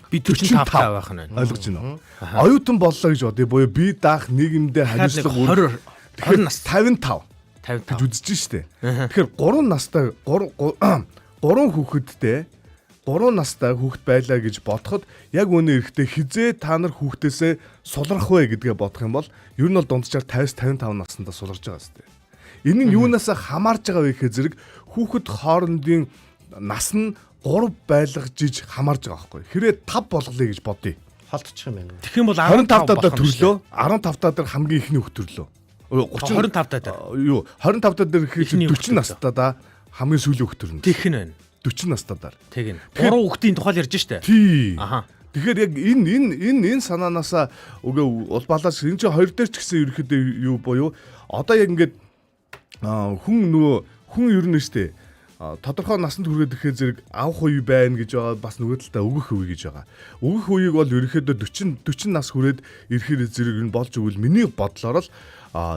Би 45 таа байх нь байна. Ойлгож байна уу? Оюутан боллоо гэж бодъё буюу би даах нийгэмдээ хариуцлага 20 нас 55 гэж үзэж штэ. Тэгэхээр 3 настай 3 хүүхэдтэй 3 настай хүүхэд байлаа гэж бодоход яг өнөө эрэхтэй хизээ та нар хүүхдээсээ сулрах вэ гэдгээ бодох юм бол ер нь бол дунджаар 50-55 наснда суларж байгаа штэ. Энэ нь юунаас хамаарж байгаа вэ гэхээр зэрэг хүүхэд хоорондын нас нь 3 байлгажиж хамаарж байгаа байхгүй. Хэрвээ 5 болголоо гэж бодъё. Холдчих юм байна. Тэгэх юм бол 25 даа төрлөө. 15 даа хамгийн ихний хөх төрлөө. 25 даа. Юу 25 даа дээр ихэд 40 настай да хамгийн сүүлийн хөх төрнө. Тэгэх нь байна. 40 настай даа. Тэг ин. 3 хүүхдийн тухайл ярьж штэ. Тий. Аха. Тэгэхээр яг энэ санаанаасаа үгээ улбалаас энэ чинь хоёр дээр ч гэсэн ерөөхдөө юу боёо. Одоо яг ингээд хүн ер нь штэ. Тодорхой насанд хүрээд ирэхэд зэрэг авах үе байна гэж байгаа бас нөгөө талдаа өгөх үе гэж байгаа. Өгөх үеийг бол ерөөхдөө 40 нас хүрээд ирэхээр зэрэг энэ болж өгвөл миний бодлоор л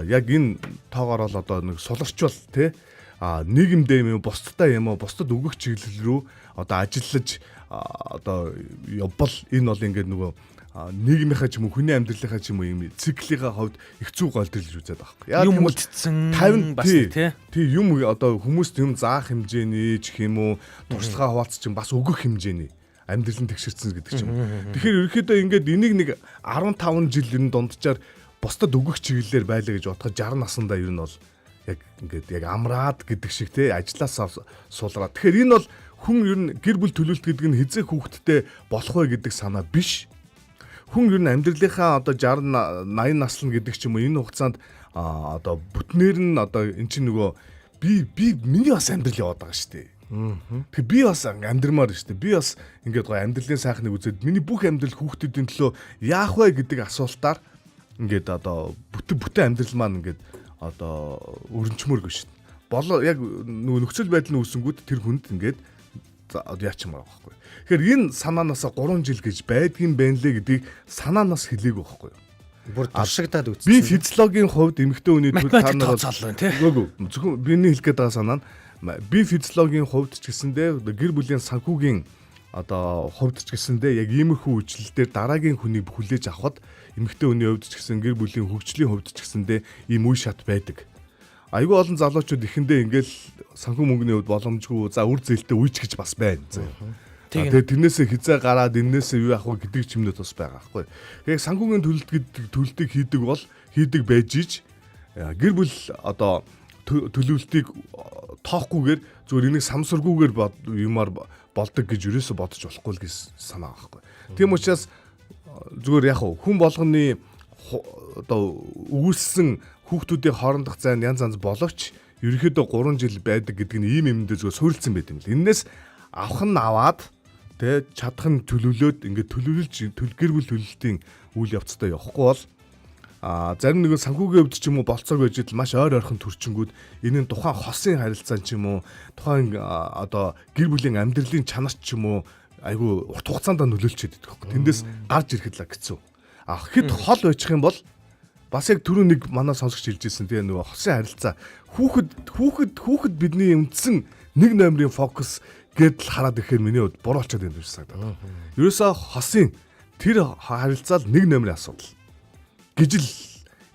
яг энэ тоогоор бол одоо нэг суларчвал те нийгэмдээ юм уу бусдад юм уу бусдад өгөх чиглэл рүү одоо ажиллаж одоо явбал энэ бол ингээд нөгөө нийгмийнхаа ч юм уу хүний амьдралынхаа ч юм уу юм циклийнхаа хувьд их зүг голдрлж үзээд байгаа юм. Юм үлдсэн бас тий юм одоо хүмүүст юм заах хэмжээний ч юм уу туршлагаа хуваалцах чинь бас өгөх хэмжээний амьдрал нь тэгшэрсэн гэдэг ч юм уу. Тэгэхээр ерөөхдөө ингээд энийг нэг 15 жил ер нь дунджаар бусдад өгөх чиглэлээр байлаа гэж бодоход 60 наснда ер нь бол яг ингээд яг амраад гэдэг шиг те ажилласаа суулраад. Тэгэхээр энэ бол хүн ер нь гэр бүл төлөвлөлт гэдэг нь хизээх хүүхэдтэй болох вэ гэдэг санаа биш. Хүн ер нь амьдралынхаа одоо 60 80 наслна гэдэг ч юм уу энэ хугацаанд одоо бүтнээр нь одоо эн чинь нөгөө би миний бас амьдрал яваад байгаа шүү дээ. Тэгэхээр би бас амьдрмаар шүү дээ. Би бас ингээд гоо амьдралын сайхныг үзээд миний бүх амьдрал хүүхдүүдийн төлөө яах вэ гэдэг асуултаар ингээд одоо бүтэн амьдрал маань ингээд одоо өрнчмөргөө шүү дээ. Болоо яг нөгөө нөхцөл байдал нь үүсэнгүүт тэр хүнд ингээд яачмаар байгаа байхгүй. Тэгэхээр энэ санаанаасаа 3 жил гэж байдгийн байна лээ гэдгийг санаанаас хэлээг байхгүй. Бүр туршигдаад үзсэн. Би физиологийн хувьд эмэгтэй хүний төлөв та нар тооцоолоо тий. Үгүй зөвхөн биний хэлэх гээд байгаа санаа нь би физиологийн хувьд ч гэсэндээ гэр бүлийн санхүүгийн одоо хувьд ч гэсэндээ яг иймэрхүү үйлчлэлээр дараагийн хүнийг хүлээж авахд эмэгтэй хүний хувьд ч гэсэн гэр бүлийн хөгжлийн хувьд ч гэсэндээ ийм үе шат байдаг. Айгүй олон залуучууд ихэндээ ингээл санхүү мөнгөний хувьд боломжгүй за үр зээлтэй үйч гэж бас байна. Тэгээд тэрнээсээ хизээ гараад энээсээ юу яах вэ гэдэг чимнүүд бас байгаа байхгүй. Яг санхүүгийн төлөлтийг хийдэг байж ич гэр бүл одоо төлөвлөлтийг тоохгүйгээр зүгээр энийг самсаргүйгээр юмар болдог гэж юусоо бодож болохгүй л гэж санаа байхгүй. Тийм учраас зүгээр яг хүн болгоны одоо өгүүлсэн хүүхдүүдийн хоорондох зайн янз боловч ерөөхдөө 3 жил байдаг гэдэг нь ийм юмдээ зүгээр суурилсан байт юм л. Эннээс авах нь аваад тэ чадах нь төлөвлөөд ингээд төлөвлөж гэр бүл төлөлтийн үйл явцтай явахгүй бол зарим нэг санхүүгийн хувьд ч юм уу болцоог байж идэл маш ойр ойрхон төрчингүүд энэ нь тухайн хосын харилцаа ч юм уу тухайн одоо гэр бүлийн амьдралын чанарч ч юм уу айгүй урт хугацаанд нөлөөлчихэд байдаг хөөх. Тэндээс гарч ирэхэд л хэцүү. Хэд хол байчих юм бол бас яг түрүү нэг манай сонсогч хэлжсэн тэгээ нөгөө хосын харилцаа хүүхэд бидний үндсэн нэг номерын фокус гэдэл хараад ирэхээр миний хувьд буруу болчиход байна гэж санагдаад. Ерөөсөө хосын тэр харилцаа л нэг номерын асуудал гэж л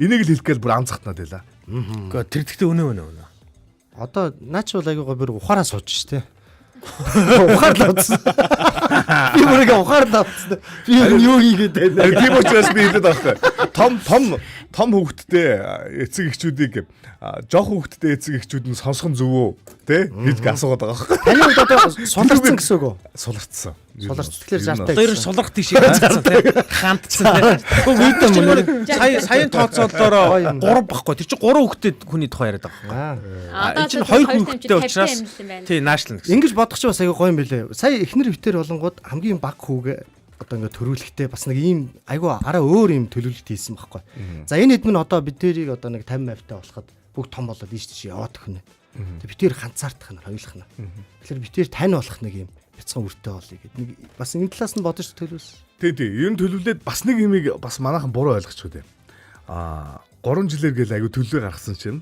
энийг л хэлэх гээл бүр анзахтнаад байла. Гэхдээ тэр тэгтээ өнөө. Одоо наач бол айгуугаа бүр ухаараа сууж штэ. Ухаар л авцсан. Би бүрээ ухаар л авцсан. Би юу хийгээд байна. Тийм учраас би хэлээд байгаа. Том хүүхдтэй эцэг эхчүүдийг жоох хүүхдтэй эцэг эхчүүд нь сонсох нь зөв үү? Тэ? гэж асуугаад байгаа. Таны хувьд одоо суларцсан гэсэн үг үү? Суларцсан. Тэгэхээр жартаа. Хоёр сулрах тийш ганцсан тий. Хандсан тий. Саяын тооцоололоор 3 баггүй. Тэр чинь 3 хүүхдтэй хүний тухай яриад байгаа байхгүй. Энэ чинь 2 хүүхдтэй учраас тий наашлна гэсэн. Ингэж бодох чи бас аягүй гоё юм билээ. Сая эхнэр хөвтер болонгууд хамгийн баг хүүгээ одоо ингээ төрүүлэхтэй бас нэг ийм айгүй араа өөр юм төлөвлөлт хийсэн байхгүй. За энэ хэд мэн одоо бид тэрийг одоо нэг 50% таа болоход бүгд том болоод ийш тийш яваад өгнө. Тэг бид тэр ганцаардах нь хоёулах нь. Тэгэхээр бид тэр тань болох нэг юм бяцхан үртэй болъё гэд нэг бас энэ талаас нь бодож төлөвлөсөн. Тий. Ер нь төлөвлөлээд бас нэг юмыг бас манайхан буруу ойлгочихгүй дээ. 3 жилээр гээл айгүй төлөвлөө гаргасан чинь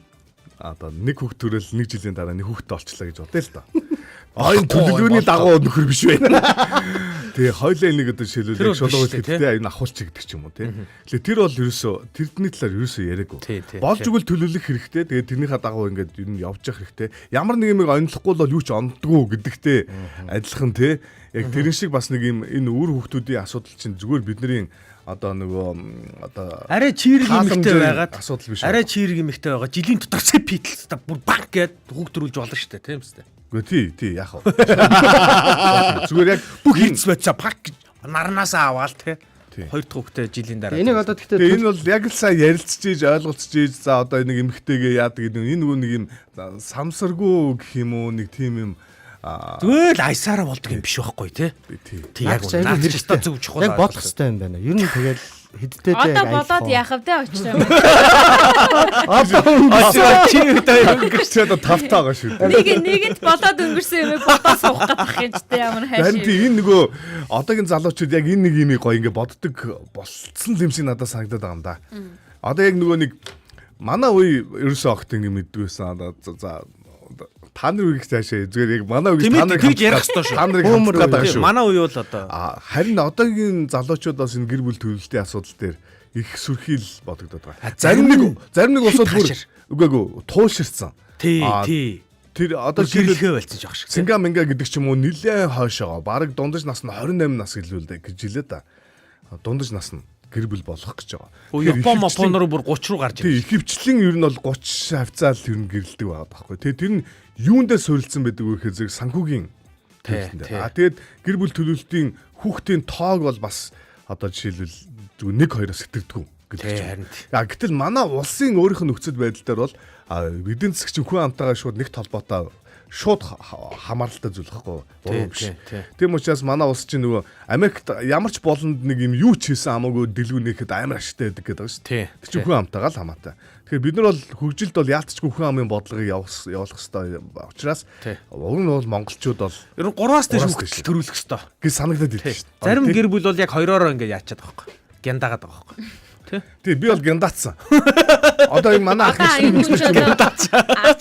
одоо нэг хүүхд төрөл нэг жилийн дараа нэг хүүхдтэй олчлаа гэж бодъё л доо. Энэ төлөвлөгөөний дагуу нөхөр биш байна. Тэгээ хоёлаа энийг одоо шилүүлэх шулууг хэлэхдээ энэ ахуулчих гэдэг ч юм уу тий. Тэгэхээр тэр бол ерөөсөө тэрний талаар ерөөсөө яриаггүй. Болж игэл төлөвлөх хэрэгтэй. Тэгээ тэрнийхээ дагуу ингээд ер нь явж явах хэрэгтэй. Ямар нэг юмыг онцлохгүй бол юу ч онддгүй гэдэгтэй адилхан тий. Яг тэрэн шиг бас нэг юм энэ үр хүүхдүүдийн асуудал чинь зүгээр бидний одоо нөгөө одоо арай чирэг юмхтэй байгаад асуудал биш. Арай чирэг юмхтэй байгаа жилийн дотор цэпитл бүр баг гэд хүүхд төрүүлж болно шүү дээ тийм үстэй. Гэхдээ тий яах вэ? Зүгээр яг бүх хийц байцаа пак гэж нарнаасаа аваал те. Хоёр дахь хүүхдээ жилийн дараа. Энийг одоо гэхдээ энэ бол яг л сайн ярилцж ийж ойлголцож ийж за одоо нэг эмхтэйгээ яадаг гэдэг энэ нөгөө нэг юм самсаргүй гэх юм уу нэг тийм юм зүгээр л айсаараа болдог юм биш байхгүй те. Тий яг хэрэгтэй зөв чухал. Яг бодох хэрэгтэй юм байна. Ер нь тэгэл хэдтэй одоо болоод яах вэ очтой юм. Одоо чи өнгөрч одоо тавтаагаа шүү. Нэгэнд болоод өнгөрсөн юм бодоо суух гэдэг юм ч тийм ямар хайш. Харин энэ нөгөө одоогийн залуучууд яг энэ нэг юм гоё ингээ боддог болцсон юм шиг надад санагдаад байгаа юм да. Одоо яг нөгөө нэг манай үе ерөөсөө огт ингээ мэддэг байсан. За та нар үеийг цаашаа зүгээр яг манай үеийг та нарыг хийж ярих хэрэгтэй шүү. Та нарыг хөмөр байгаа шүү. Манай үе бол одоо харин одоогийн залуучууд бас энэ гэр бүл төлөвлөлтийн асуудал дээр их сүрхийл бодогдоод байгаа. Зарим нэг усуд бүр үгүй тууширсан. Тий. Тэр одоо гэрлэхээ болцсон жоох шиг. Сингаминга гэдэг ч юм уу нилээн хойшоо. Бараг дундаж нас нь 28 нас гэлвэл гэж жилээ да. Дундаж нас нь гэр бүл болох гэж байгаа. Японоор бүр 30 руу гарч ирсэн. Тий, ихэвчлэн ер нь бол 30 хавцаал ер нь гэрэлдэг байгаа байхгүй. Тэгээ тэр нь юундээ суурилсан байдаг вэ гэхээр зэрэг санхүүгийн төлөлтөнд. Тэгээд гэр бүл төлөвлөлтийн хүүхдийн тоог бол бас одоо жишээлбэл зөв 1-2-оос сэтгэрдэггүй гэдэг чинь. Гэтэл манай улсын өөрийнх нь нөхцөл байдал дээр бол эдийн засгийн хүн амтайгаа шууд нэг толботой шууд хамааралтай зүйл хэвгүй буруу биш. Тийм учраас манай улс чинь нөгөө Америкт ямар ч болонд нэг юм юу ч хийсэн хамаагүй дэлгүүнийхэд амар ашигтай байдаг гэдэг шүү дээ. Тэр чинь хүн амтайгаа л хамаатай. Тэгэхээр бид нар бол хөгжилд бол яалтчгүй хүн амын бодлогыг явуулах хэрэгтэй учраас уг нь бол монголчууд бол ер нь 3-аас дээш хүүхэд төрүүлэх хэрэгтэй гэж санагдаад идэв шүү дээ. Зарим гэр бүл бол яг 2-ороо ингээд яачаад байгаа байхгүй. Гяндагаад байгаа байхгүй. Тий би бол гяндаацсан. Одоо энэ манай ах ач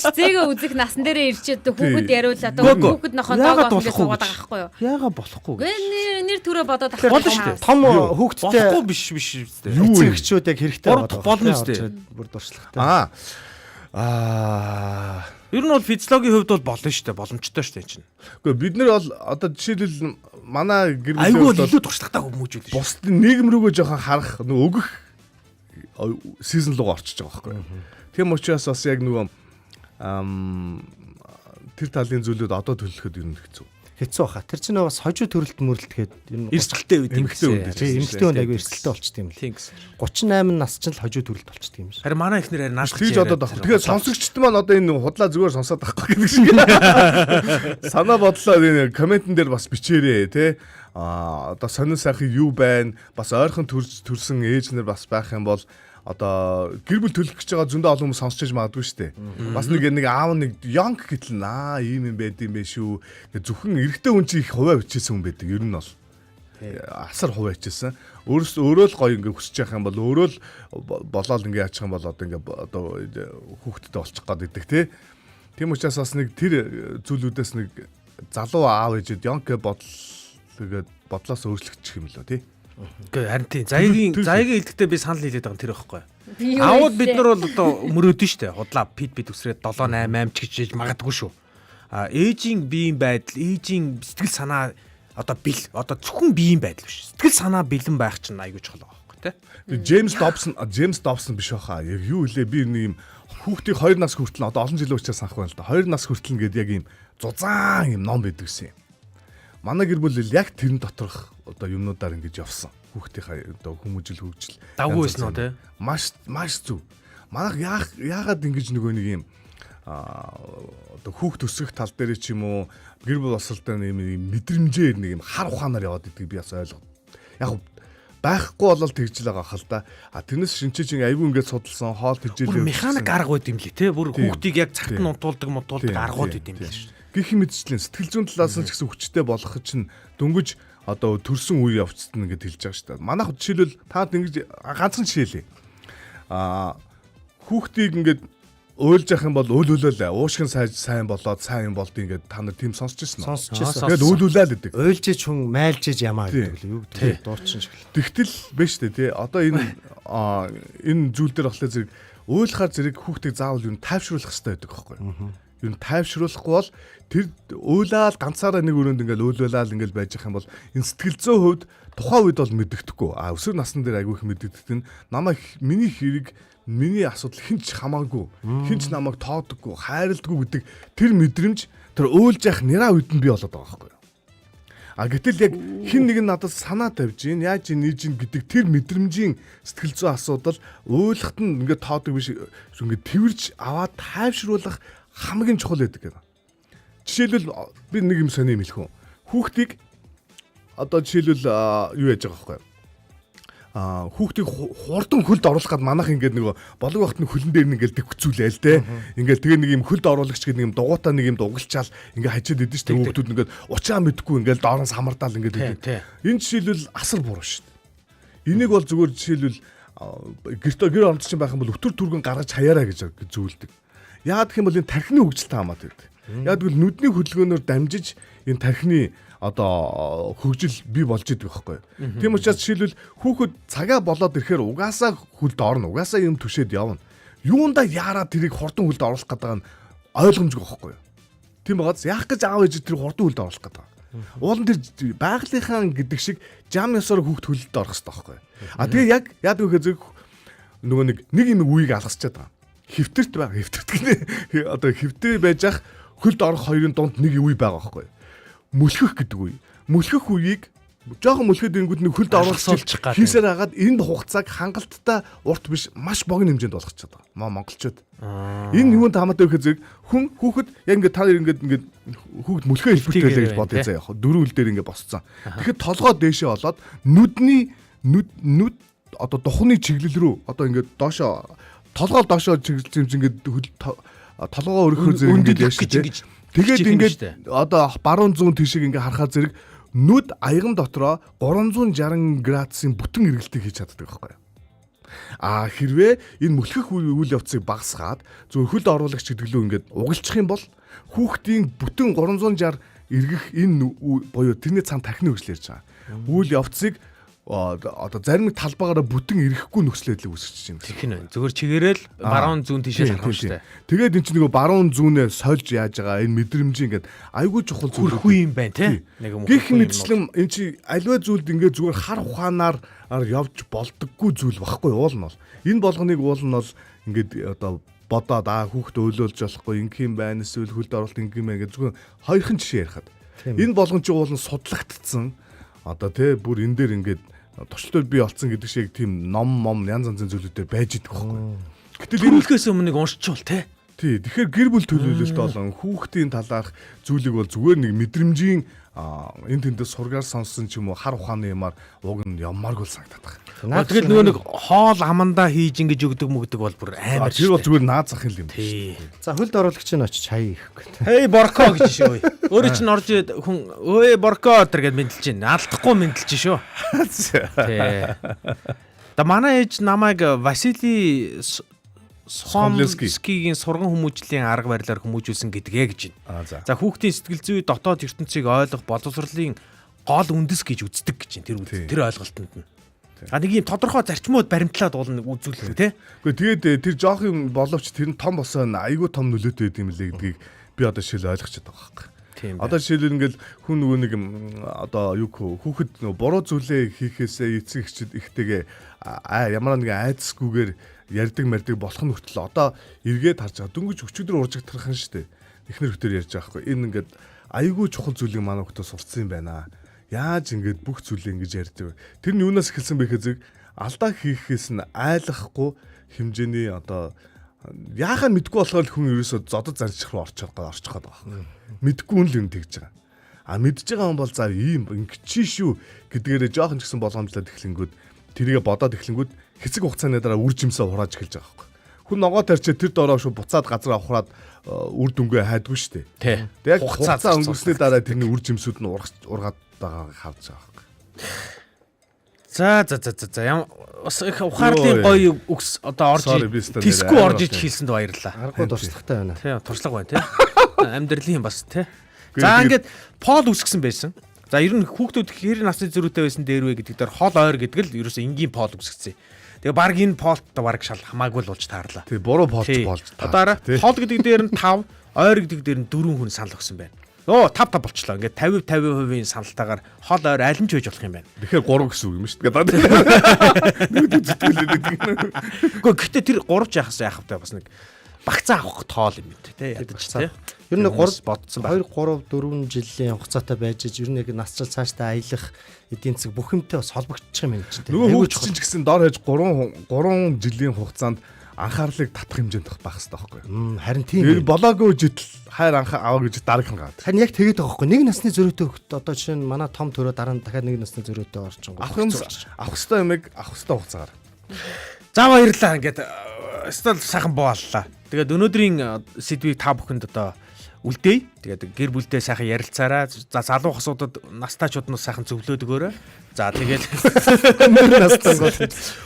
зээгээ үзэх насан дээрээ ирчээд хүүхэд яриул одоо хүүхэд нохоо доог болгох суугаад байгаа байхгүй юу? Яагаад болохгүй гэж. Нэр төрөө бодоод болно шүү дээ. Том хүүхэдтэй болохгүй биш үстэй. Эцэгчүүд яг хэрэгтэй байгаа. Болно үстэй. Бүр дуршлагтай. Ер нь бол физиологийн хувьд бол болно шүү дээ. Боломжтой шүү дээ чинь. Гэхдээ бид нар бол одоо жишээлбэл манай гэр бүл бол илүү туршлагатай хүмүүжүүлж. Бусд нийгэм рүүгээ жоохон харах нөгөө өгөх сизон руу орчиж байгаа байхгүй. Тийм учраас бас яг нөгөө тэр талын зүйлүүд одоо төлөхөд ер нь хэцүү. Хэцүү баха. Тэр чинь бас хожуу төрөлт мөрлөлтгээд ер нь эрсдэлтэй үед эмэгтэй хүн аягүй эрсдэлтэй болчт юм л. 38 нас ч л хожуу төрөлт болчт юм шиг. Харин манай ихнэр нааш гэж одоо байгаа. Тэгэхээр сонсогчд маань одоо энэ худлаа зүгээр сонсоод байхгүй гэдэг шиг. Санаа бодлоо энэ комментэн дээр бас бичээрэй те. Одоо сонир сайхан юу байна? Бас ойрхон төрсэн ээж нар бас байх юм бол одоо гэр бүл төлөх гэж байгаа зөндөө олон хүмүүс сонсч магадгүй шүү дээ. Бас нэг аав нэг young гэтэл ийм юм байд юм бэ шүү. Зөвхөн эрэгтэй хүн чинь их хуваа бичсэн хүн байдаг. Ер нь бол асар хуваа бичсэн. Өөрөө л гоё ингээ хүсэж явах юм бол өөрөө л болоод ингээ яачих юм бол одоо ингээ одоо хүүхдтэй олчих гээд идэг тий. Тийм учраас бас нэг тэр зүйлүүдээс нэг залуу аав ээжэд young бодлоос өөрчлөгдчих юм лөө тий. Гэхдээ харин тийм заягийн хэлдэгтээ би санал хэлээд байгаа тэр байхгүй. Аауд бид нар бол одоо мөрөөдөн штэ. Худлаа пид үсрээд 7 8 8 ч гэж магадгүй шүү. Ээжийн биеийн байдал, ээжийн сэтгэл санаа одоо зөвхөн биеийн байдал биш. Сэтгэл санаа бэлэн байх чинь айгүй чухал байгаа байхгүй тий. Джеймс Добсон биш баха. Яг юу илээ би нэг юм хүүхдийг 2 нас хүртэл одоо олон жил учраас санах байна л да. 2 нас хүртэл ингээд яг юм зузаан юм ном байдаг гэсэн юм. Манай гэр бүл яг тэрэн доторх одоо юмнуудаар ингэж явсан. Хүүхдийнхээ одоо хүмүүжил хөгжил. Давгүй байсан уу те? Маш зүв. Манайх яагаад ингэж нөгөө нэг юм одоо хүүхд өсгөх тал дээр ч юм уу гэр бүл босолтой нэг юм мэдрэмжээр нэг юм хар ухаанаар яваад идэх би бас ойлгоо. Яг байхгүй болол тэгжил байгаа хэл та. Тэрнээс шинчээ чинь айгүй ингээд судалсан хоол тэжээлээ. Механик арга байд юм лээ те. Бүр хүүхдийг яг цагт нь унтуулдаг аргууд байд юм лээ шүү. Гэх мэтчлэн сэтгэл зүйн талаас нь ч гэсэн хүчтэй болох чинь дөнгөж одоо төрсэн үе явцсан ингээд хэлж байгаа шүү дээ. Манайх жишээлбэл таад ингэж ганцхан жишээлээ. Хүүхдийг ингээд уйлж явах юм бол өөлөөлөө. Уушгин сайн болоод сайн юм болд ингээд та нар тийм сонсч ирсэн үү? Тэгээд өөлөөлөө гэдэг. Уйлж ич хүн майлж ич ямаа гэдэг л юу гэдэг дуурчин шиг. Тэгтэл биш үү те. Одоо энэ зүйл дээр болохоор зэрэг уйлахаар зэрэг хүүхдийг заавал юу тайвшруулах хэрэгтэй байдаг байхгүй юу? Юу тайвшруулахгүй бол тэр уйлаад ганцаараа нэг өрөөнд ингээл өөлөөлаад ингээл байж байгаа юм бол энэ сэтгэл зүйн хувьд тухайн үед бол мэддэхгүй. Өсвөр насны дээр айгүй их мэддэгдэх нь намайг миний хэрэг миний асуудал хинч хамаагүй хинч намайг тоодоггүй хайрладгүй гэдэг тэр мэдрэмж тэр өөлж явах нэраа үед нь би болоод байгаа байхгүй юу. А гэтэл яг хин нэг нь надад санаа тавьж гин яаж нээж гин гэдэг тэр мэдрэмжийн сэтгэл зүйн асуудал уйлахт нь ингээд тоодог биш ингээд тэрвэрж аваад тайвшруулах хамгийн чухал байдаг гэдэг. Жишээлбэл би нэг юм сони юм хэлэх үү. Хүүхдийг одоо жишээлбэл юу яаж байгаа байхгүй юу. Хүүхдийг хурдан хөлд оруулах гээд манайх ингээд нөгөө болог багт нь хөлн дээр нь ингээд дэвхцүүлээл те. Ингээд тэгээ нэг юм хөлд оруулагч гэдэг нэг юм дугуйтаа нэг юм дугалчаал ингээд хажид идэв ч хүүхдүүд ингээд учраа мэдгүй ингээд доороос хамардаал ингээд энэ жишээлбэл асар буруу шүү дээ. Энийг бол зүгээр жишээлбэл гэр оромт чинь байх юм бол өтөр түргэн гаргаж хаяараа гэж зөвлөдөг. Яагаад гэх юм бол энэ тархины хөгжилтэй хамаатай байдаг. Яг тэгвэл нүдний хөдөлгөөнөөр дамжиж энэ тархины одоо хөгжил бий болж идэг байхгүй. Тийм учраас жишээлбэл хүүхэд цагаа болоод ирэхээр угаасаа хөлд орно, угаасаа юм түшээд явна. Юунда яараа тэрийг хурдан хөлд оруулах гэдэг нь ойлгомжгүй байхгүй. Тийм байгааз яах гэж аав ээж тэр хурдан хөлд оруулах гэдэг. Уулын тэр байгалийнхаа гэдэг шиг жам ёсоор хүүхд хөлд орох хэрэгтэй байхгүй. А тэгээ яг яад гэхээр зөв нөгөө нэг юм үеийг алгасчаад байгаа. Хэвтэрт байгаа. Хэвтэрт гэнэ. Одоо хэвтэр байж ах хөлд орох хоёрын дунд нэг үе байгаа байхгүй. Мөлхөх гэдэг үе. Мөлхөх үеийг жоохон мөлхөд ирэнгүүт нэг хөлд оруулах хийсээр хагаад энэ хугацааг хангалттай урт биш маш богино хэмжээнд болгочиход байгаа. Монголчууд. Энэ юунд хамаатай вэ гэхээр хүн хүүхэд яг ингээд та ингээд хүүхэд мөлхөө хэлбэртэй гэж бодъё заа яг. Дөрөв үл дээр ингээд босцсон. Тэгэхэд толгой дээшээ болоод нүд одоо духны чиглэл рүү одоо ингээд доошоо толгой доошоо чиглэлж ингээд толгоо өргөхөр зэрэг ингээд яаш гэж. Тэгээд ингээд одоо баруун зүүн тишиг ингээд харахаар зэрэг нүд аяган дотроо 360 градусын бүтэн эргэлтийг хийж чаддаг байхгүй юу. А хэрвээ энэ мөлхөх үйл явцыг багасгаад зөв хөлд оруулагч гэдэг лөө ингээд угалчих юм бол хүүхдийн бүтэн 360 эргэх энэ буюу тэрний цаана тархины хөгжил ярьж байгаа. Үйл явцыг одоо зарим нэг талбаагаараа бүтэн ирэхгүй нөхцөл байдлыг үүсгэж байна. Тэрх нь зүгээр чигээрэл баруун зүүн тийшээ харах шүү дээ. Тэгээд эн чинь нөгөө баруун зүүнээ сольж яаж байгаа энэ мэдрэмжийн ингээд айгүй чухал зүйл хөрхгүй юм байна те. Гэх мэтчлэн эн чинь альва зүйлд ингээд зүгээр хар ухаанаар явж болдоггүй зүйл багхгүй уул нь бол. Энэ болгоныг уул нь бол ингээд одоо бодоод хүүхд өөлөөлж болохгүй ингэх юм байна эсвэл хөлд оруулалт ингэх юм байна гэж зүгээр хоёрхан жишээ ярихад. Энэ болгон чинь уул нь судлагдсан одоо те бүр энэ дээр ингээд туршилтууд бий олцсон гэдэг шиг тийм ном янз янзын зүйлүүдээр байж идэх байхгүй. Гэтэл төрөлхөөс өмнө уншчихвол те. Тий. Тэгэхээр гэр бүл төлөвлөлт болон хүүхдийн талаарх зүйлийг бол зүгээр нэг мэдрэмжийн энэ тэндээс сургаар сонссон ч юм уу хар ухааны юмар уг нь яммааргүй санагдаад байна. Тэгэл нөгөө нэг хоол амандаа хийж ингэж өгдөг мөгдөг бол бүр амар шүү. Тэр бол зүгээр наад зах юм. Тий. За хөлд оруулагч нь очиж хаяа их гэдэг. Хей борко гэж шүү. Өөрөө чинь орж хүн өө борко тэр гэж мэдлж байна. Алдахгүй мэдлж шүү. Тий. Да манай ээж намайг Васили Сомлскигийн сурган хүмүүжлийн арга барилаар хүмүүжүүлсэн гэдгээ гэж байна. За хүүхдийн сэтгэл зүй дотоод ертөнцийг ойлгох боловсролын гол үндэс гэж үздэг гэж байна. Тэр ойлголтод нь. Нэг юм тодорхой зарчмууд баримтлаад уулна үзүүлэх тий. Гэхдээ тэгээд тэр жоох юм боловч тэр нь том босоо айгүй том нөлөөтэй байд юм лээ гэдгийг би одоо жишээл ойлгочиход байгаа байхгүй. Одоо жишээлбэл ингээл хүн нөгөө нэг одоо юу хүүхэд буруу зүйлээ хийхээсээ эцэг эхчид ихтэйгээ ямар нэгэн айдасгүйгээр ярьдаг мэрдэг болох нь хүртэл одоо эргээд харж байгаа. Дөнгөж өчигдөр уржигдах нь шүү дээ. Эхнэр хөтөр ярьж байгаа хгүй. Энэ ингээд айгүй чухал зүйлийг манай хөтөө сурцсан юм байна. Яаж ингээд бүх зүйлээ ингэж ярьдаг вэ? Тэр нь юунаас эхэлсэн бэ гэхэд алдаа хийхээс нь айлахгүй хэмжээний одоо яахаа мэдгүй болохоор хүн ерөөсөө зодод зарчих руу орчих гээд байгаа. Мэдгүй хүн л юм тэгж байгаа. А мэдж байгаа хүн бол за ийм ингэж шүү гэдгээрээ жоохон ч гэсэн болгоомжлоод эхлэнгүүд тэрийгэ бодоод эхлэнгүүд хэцэг хугацааны дараа үр жимсээ хурааж эхэлж байгаа байхгүй. Хүн ногоо тарчаа тэр дороо шүү буцаад газар авахраад үр дүнгээ хайдгүй шүү дээ. Тий. Яг хугацаа өнгөрснөө дараа тэрний үр жимсүүд нь ургаад байгааг харж байгаа байхгүй. За ямар бас их ухаарлын гоё үгс одоо орж тисгүй орж иж хийсэнд баярлалаа. Аргагүй туршлагатай байна. Тий, туршлага байна тий. Амьдралын бас тий. За ингээд пол үсгсэн байсан. За ер нь хүүхдүүд хэр насны зөрүүтэй байсан дээр вэ гэдэг дээр хол ойр гэдэг л ерөөсөө энгийн пол үсгэсэн. Тэгээ баг энэ полт баг шал хамаагүй л болж таарлаа. Тий, буруу полт болж таараа. Хол гэдэг дээр нь 5, ойр гэдэг дээр нь 4 хүн санал өгсөн байна. Оо 5 болчлоо. Ингээд 50% саналтаагаар хол ойр аль нь ч байж болох юм байна. Тэгэхээр 3 гэсэн үг юм шүү дээ. Гэхдээ тэр 3 ч яхаас яах вэ бас нэг багцаа авах тоол юм тий ядаж тий. Ер нь 2 бодсон 2 3 4 жилийн хугацаатай байж ер нь яг насчил цаашдаа аялах эдийн засаг бүх юмтай бас холбогдчих юм чинь тий. Нөгөө хөгжчин ч гэсэн дор хаяж 3 жилийн хугацаанд анхаарлыг татах хэмжээнд байх хэрэгтэй байхгүй юу? Харин тийм. Тэр болоогүй житл хайр аваа гэж дараахан гад. Харин яг тэгээд байгаа байхгүй. Нэг насны зөрүүтэй хөлт одоо жишээ нь манай том төрөө дараа нь дахиад нэг насны зөрүүтэй орчин гоо. Авах хэвээр юмыг авах хэвээр хугацаагаар. За баярлалаа ингээд стол сайхан бооллаа. Тэгээд өнөөдрийн сэдвийг та бүхэнд одоо үлдээе. Тэгээд гэр бүлдээ сайхан ярилцаарай. За залуу хасуудад настайчууднаас сайхан зөвлөөд өгөөрэй. За тэгээд Настан гол.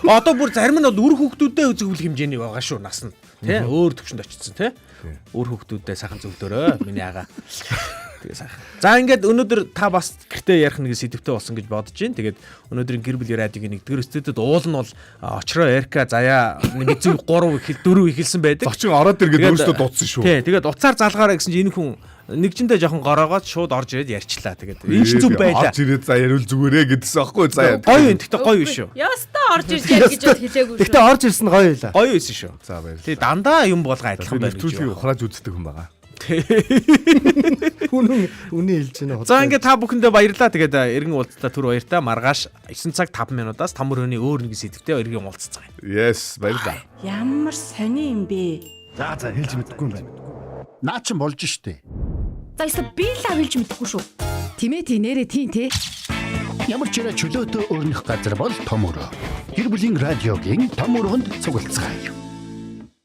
одоо бүр зарим нь бол үр хүүхдүүдэд зөвлөх хэмжээний байгаа шүү нас нь. Тэ өөр төвшөнд очсон тэ. Үр хүүхдүүдэд сайхан зөвлөөрэй. Миний ага. Тэгээ сайхан. За ингээд өнөөдөр та бас гэртээ ярих нэг сэдвтэй болсон гэж бодож байна. Тэгээд өнөөдрийн гэр бүлийн радиогийн 1-р студид уул нь бол очроо Эрка заяа 1-3 4 ихэлсэн байдаг. Зочин ороод иргээд өөрөөсөө дуудсан шүү. Тий, тэгээд уцаар залгаараа гэсэн чинь энэ хүн нэгжиндээ жоохон гороогоод шууд орж ирээд ярьчлаа. Тэгээд энэ ч зүг байлаа. Орж ирээд за ярил зүгээрээ гэдсэн аахгүй заяа. Гоё юм. Тэгтээ гоё биш шүү. Ястаа орж ирж яа гэж бод хэлээгүй шүү. Гэтэ орж ирсэн гоё байлаа. Гоё байсан шүү. За баярлалаа. Тий, дандаа юм болгоо адилхан байна гэж. Нэвтрүүлгийг ухрааж үздэг хүн байгаа. Үний хэлж байна. За ингээд та бүхэндээ баярлалаа. Тэгээд эргэн уулзлаа түр баяртай. Маргааш 9 цаг 5 минутаас 5 өрөөний өөр нэг сэдвтэй эргэн уулзцгаая. Yes, баярлалаа. Ямар сони юм бэ? За хэлж мэдэхгүй юм байна. Наа чин болж штэ. За эсвэл би л хэлж мэдэхгүй шүү. Тимэти нэрэ тийм те. Ямар ч чөлөөтэй өрнөх газар бол том өрөө. Гэр бүлийн радиогийн том өрөөнд цуглацгаая.